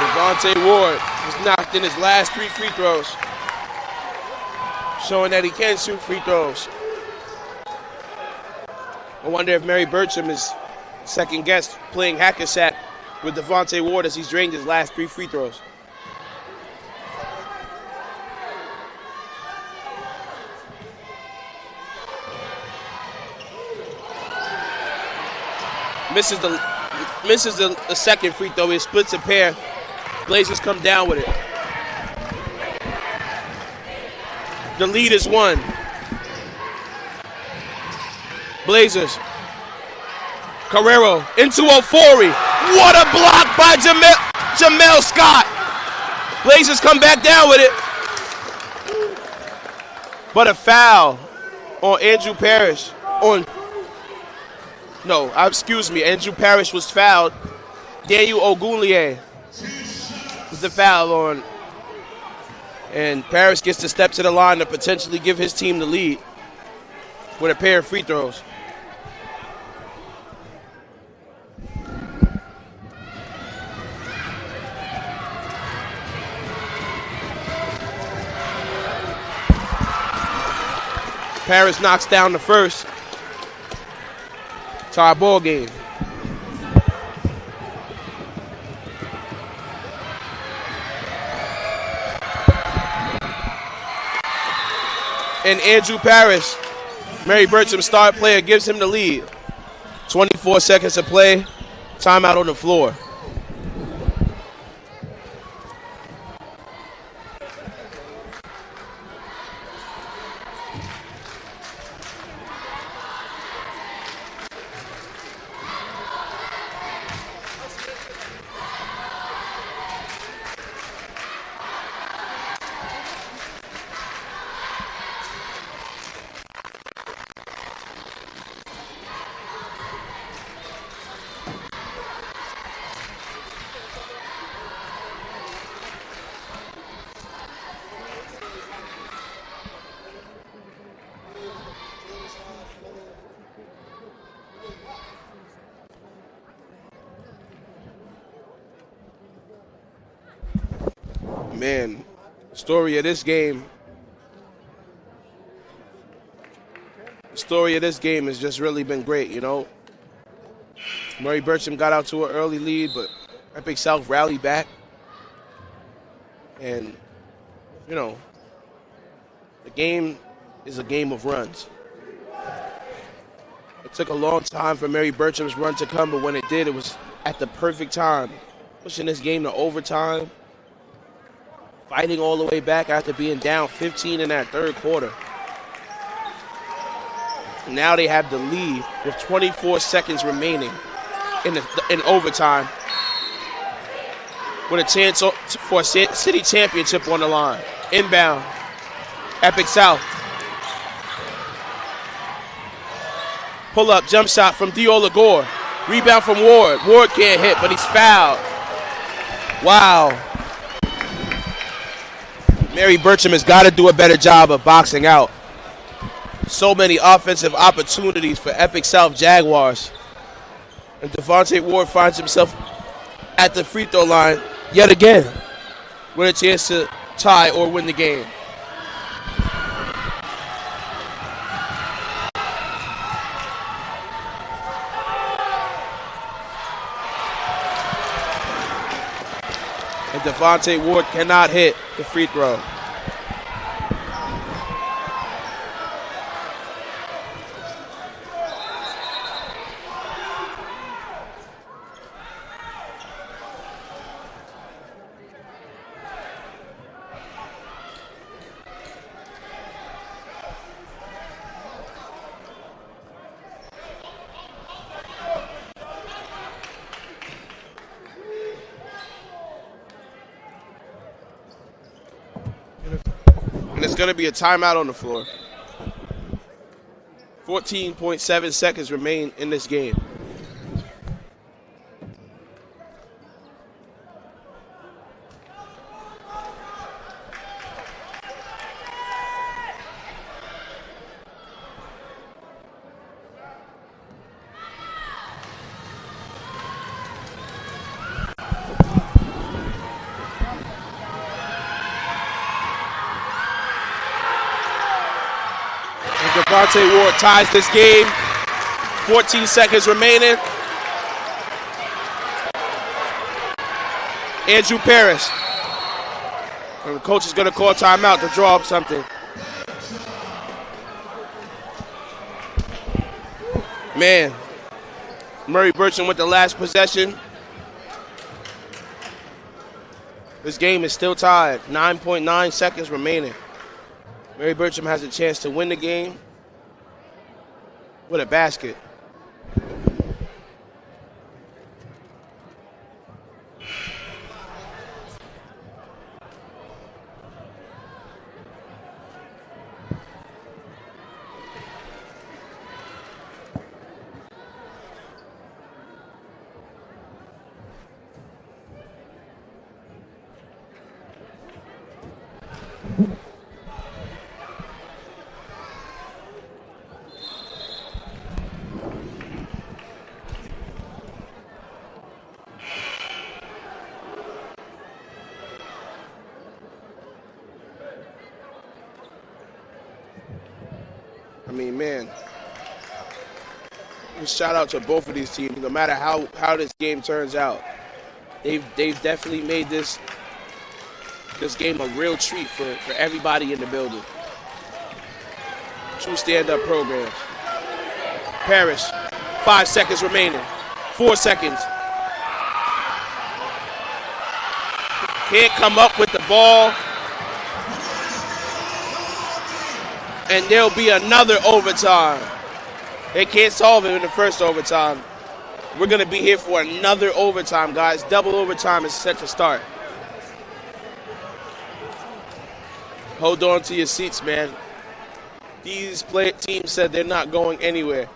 Devontae Ward has knocked in his last three free throws, showing that he can shoot free throws. I wonder if Murry Bergtraum is second guess playing hack-a-sack with Devontae Ward as he's drained his last three free throws. Misses the second free throw. He splits a pair. Blazers come down with it. The lead is one. Blazers. Carrero into Ofori. What a block by Jamel Scott. Blazers come back down with it. But a foul on Andrew Parrish. Andrew Parrish was fouled. Daniel Ogunleye was the foul And Paris gets to step to the line to potentially give his team the lead with a pair of free throws. Paris knocks down the first. Tie ball game. And Andrew Paris, Murry Bergtraum's star player, gives him the lead. 24 seconds to play. Timeout on the floor. Man, story of this game. The story of this game has just really been great, you know. Murry Bergtraum got out to an early lead, but Epic South rallied back. And, you know, the game is a game of runs. It took a long time for Murry Bergtraum's run to come, but when it did, it was at the perfect time. Pushing this game to overtime. Fighting all the way back after being down 15 in that third quarter. Now they have the lead with 24 seconds remaining in overtime, with a chance for a city championship on the line. Inbound, Epic South. Pull up, jump shot from Diola Gore. Rebound from Ward. Ward can't hit, but he's fouled. Wow. Murry Bergtraum has got to do a better job of boxing out. So many offensive opportunities for Epic South Jaguars. And Devontae Ward finds himself at the free throw line yet again with a chance to tie or win the game. And Devontae Ward cannot hit the free throw. And it's going to be a timeout on the floor. 14.7 seconds remain in this game. Devontae Ward ties this game. 14 seconds remaining. Andrew Paris. And the coach is going to call timeout to draw up something. Man, Murry Bergtraum with the last possession. This game is still tied. 9.9 seconds remaining. Murry Bergtraum has a chance to win the game with a basket. I mean, man, just shout out to both of these teams. No matter how this game turns out, they've definitely made this game a real treat for everybody in the building. True stand-up programs. Parrish, 5 seconds remaining. 4 seconds. Can't come up with the ball. And there'll be another overtime. They can't solve it in the first overtime. We're going to be here for another overtime, guys. Double overtime is set to start. Hold on to your seats, man. These teams said they're not going anywhere.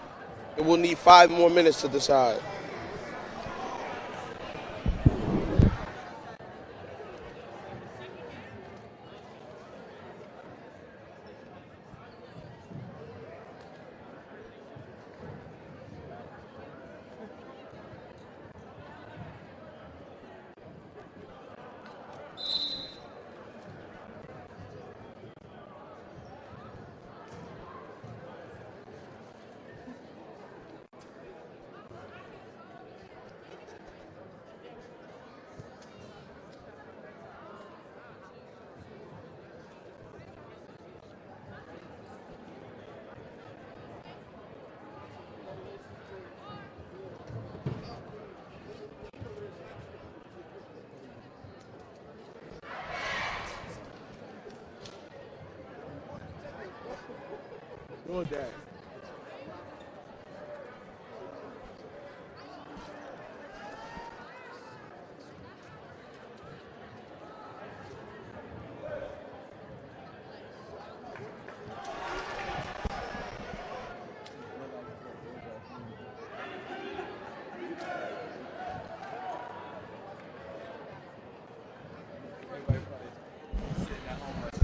And we'll need 5 more minutes to decide. Doing that.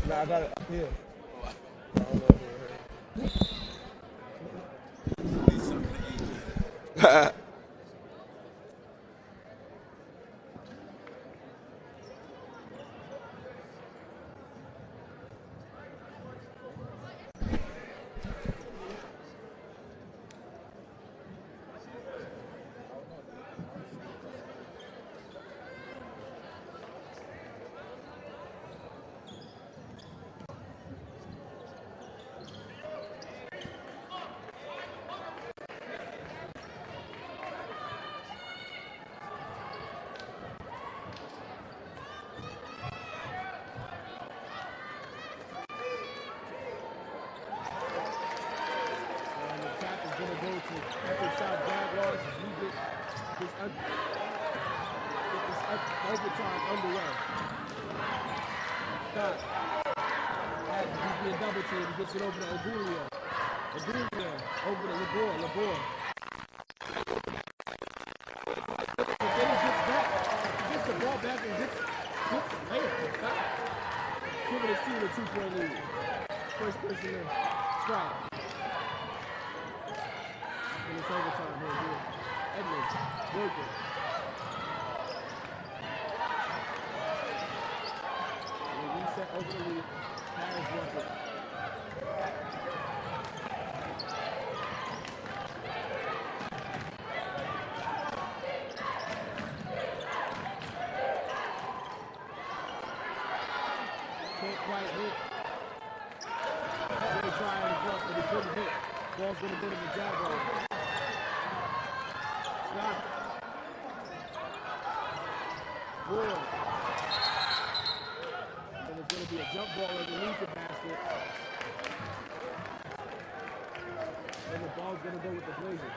Nah, I got it up here. Jaguars as we get this overtime underway. Scott he's being double teamed. He gets it over to Ogulia. Ogulia over to Labor. But then he gets back. He gets the ball back and gets layup. Scott giving his team a 2-point lead. First person in. Strike. In this overtime here. Edmonds working. And reset over the lead. Harris working. Can't quite hit. Really trying to block, but he couldn't hit. Ball's going to go to the Jaguars. Stop. Board. And it's going to be a jump ball underneath the basket. And the ball's going to go with the Blazers.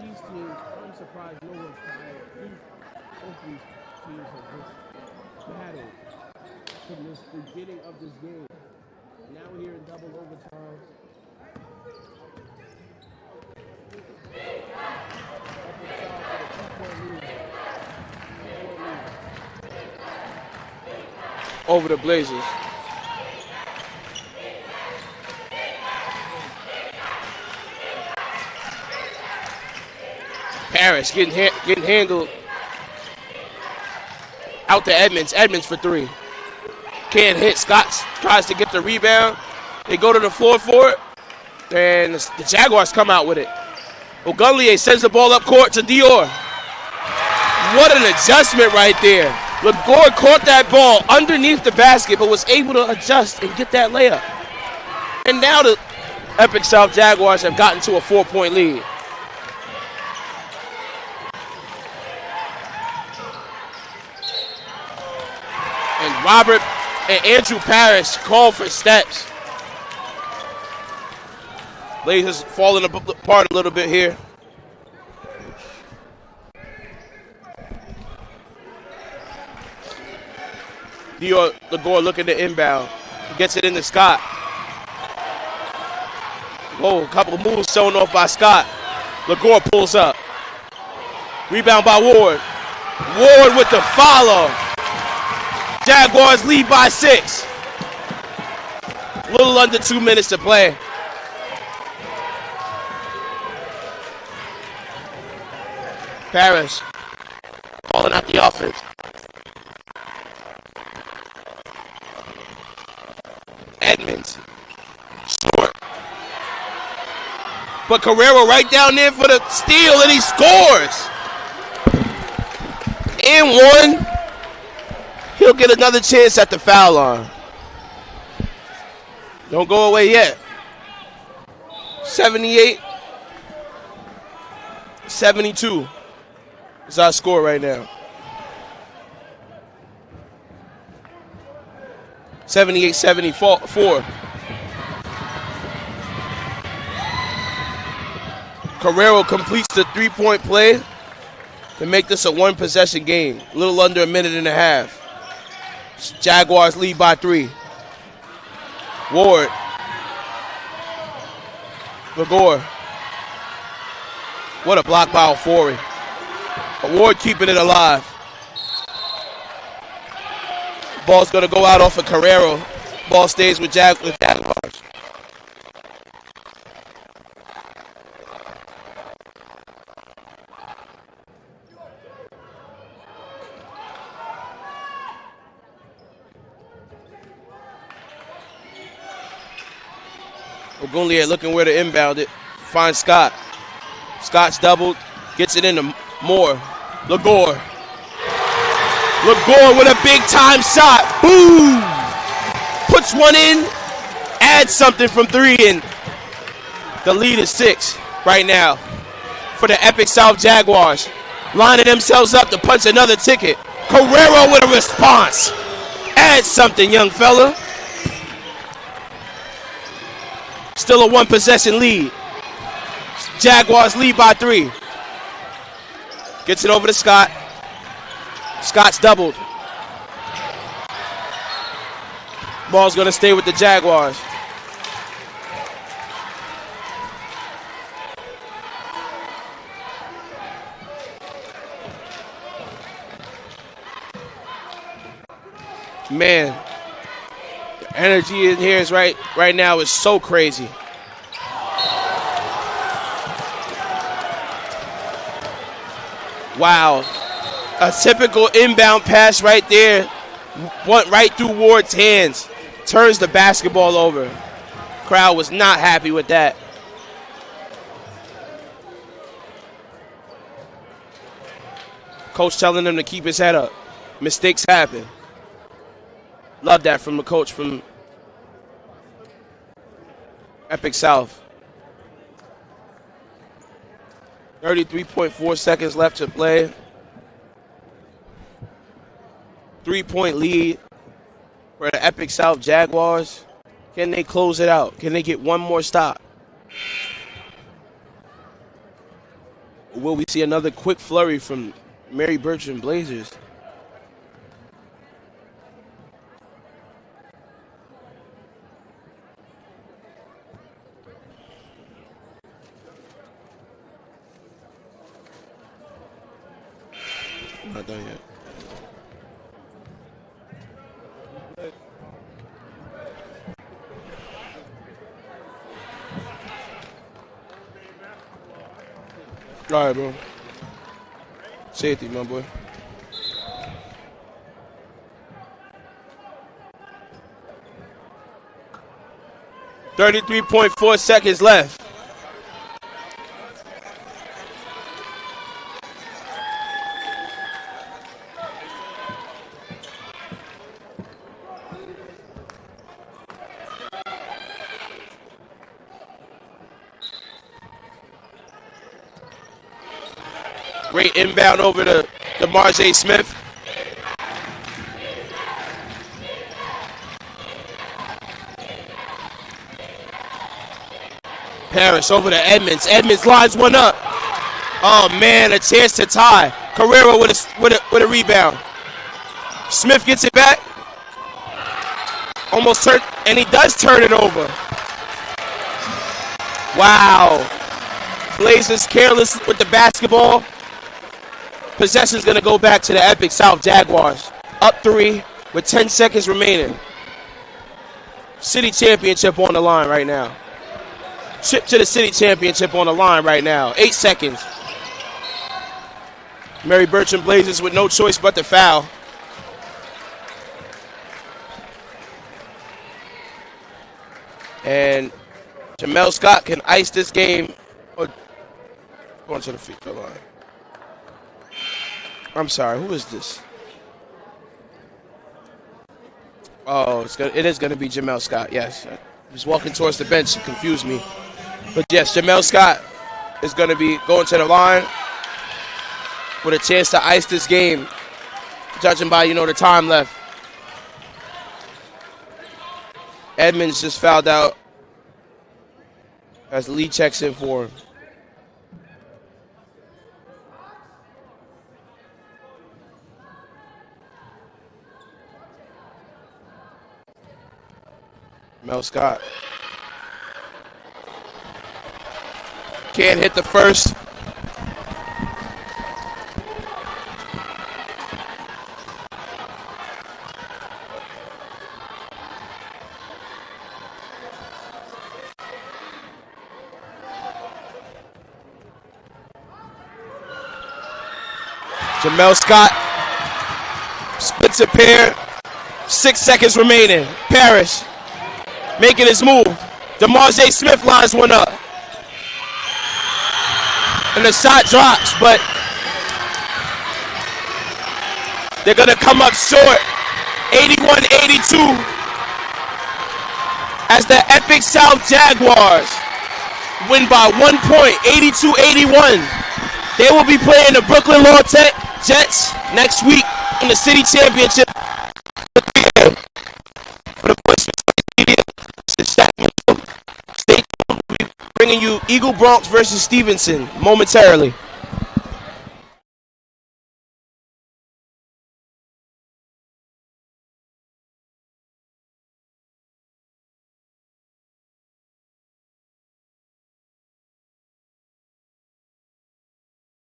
These teams, I'm surprised no one's tired. Both these teams have just battled from this beginning of this game. Now we're here in double overtime. Over the Blazers. Harris getting handled. Out to Edmonds. Edmonds for three. Can't hit. Scott tries to get the rebound. They go to the floor for it. And the Jaguars come out with it. Ogunlier sends the ball up court to Dior. What an adjustment right there. LaGore caught that ball underneath the basket, but was able to adjust and get that layup. And now the Epic South Jaguars have gotten to a 4-point lead. And Robert and Andrew Parrish call for steps. Blazers falling apart a little bit here. Dior LaGore looking to inbound. Gets it into Scott. Oh, a couple of moves shown off by Scott. LaGore pulls up. Rebound by Ward. Ward with the follow. Jaguars lead by 6. A little under 2 minutes to play. Parrish calling out the offense. Edmonds. Short. But Carrero right down there for the steal, and he scores. And one. He'll get another chance at the foul line. Don't go away yet. 78-72 is our score right now. 78-74. Carrero completes the three-point play to make this a one-possession game. A little under a minute and a half. Jaguars lead by 3. Ward. LaGore. What a block by Ofori. Ward keeping it alive. Ball's going to go out off of Carrero. Ball stays with Jaguars. Ogunlier looking where to inbound it. Finds Scott. Scott's doubled. Gets it into Moore. LaGore. LaGore with a big time shot. Boom! Puts one in. Adds something from 3, and the lead is 6 right now for the Epic South Jaguars. Lining themselves up to punch another ticket. Carrero with a response. Adds something, young fella. Still a one-possession lead. Jaguars lead by 3. Gets it over to Scott. Scott's doubled. Ball's going to stay with the Jaguars. Man, the energy in here is right now is so crazy. Wow. A typical inbound pass right there. Went right through Ward's hands. Turns the basketball over. Crowd was not happy with that. Coach telling him to keep his head up. Mistakes happen. Love that from the coach from Epic South. 33.4 seconds left to play. 3-point lead for the Epic South Jaguars. Can they close it out? Can they get one more stop? Or will we see another quick flurry from Murry Bergtraum Blazers? Not done yet. All right, bro. Safety, my boy. 33.4 seconds left. Great inbound over to Marjay Smith. Parrish over to Edmonds. Edmonds lines one up. Oh man, a chance to tie. Carrera with a rebound. Smith gets it back. Almost turned, and he does turn it over. Wow. Blazers careless with the basketball. Possession's going to go back to the Epic South Jaguars. Up 3 with 10 seconds remaining. City championship on the line right now. Trip to the city championship on the line right now. 8 seconds. Murry Bergtraum Blazers with no choice but to foul. And Jamel Scott can ice this game. Going to the free throw line. I'm sorry, who is this? Oh, it is going to be Jamel Scott, yes. He's walking towards the bench to confuse me. But yes, Jamel Scott is going to be going to the line with a chance to ice this game, judging by, the time left. Edmonds just fouled out as Lee checks in for him. Mel Scott can't hit the first. Jamel Scott splits a pair. 6 seconds remaining. Parrish making his move. DeMarjay Smith lines one up. And the shot drops, but they're going to come up short. 81-82 as the Epic South Jaguars win by 1 point, 82-81. They will be playing the Brooklyn Law Tech Jets next week in the city championship. For the voice media, stay tuned. We'll be bringing you Eagle Bronx versus Stevenson momentarily.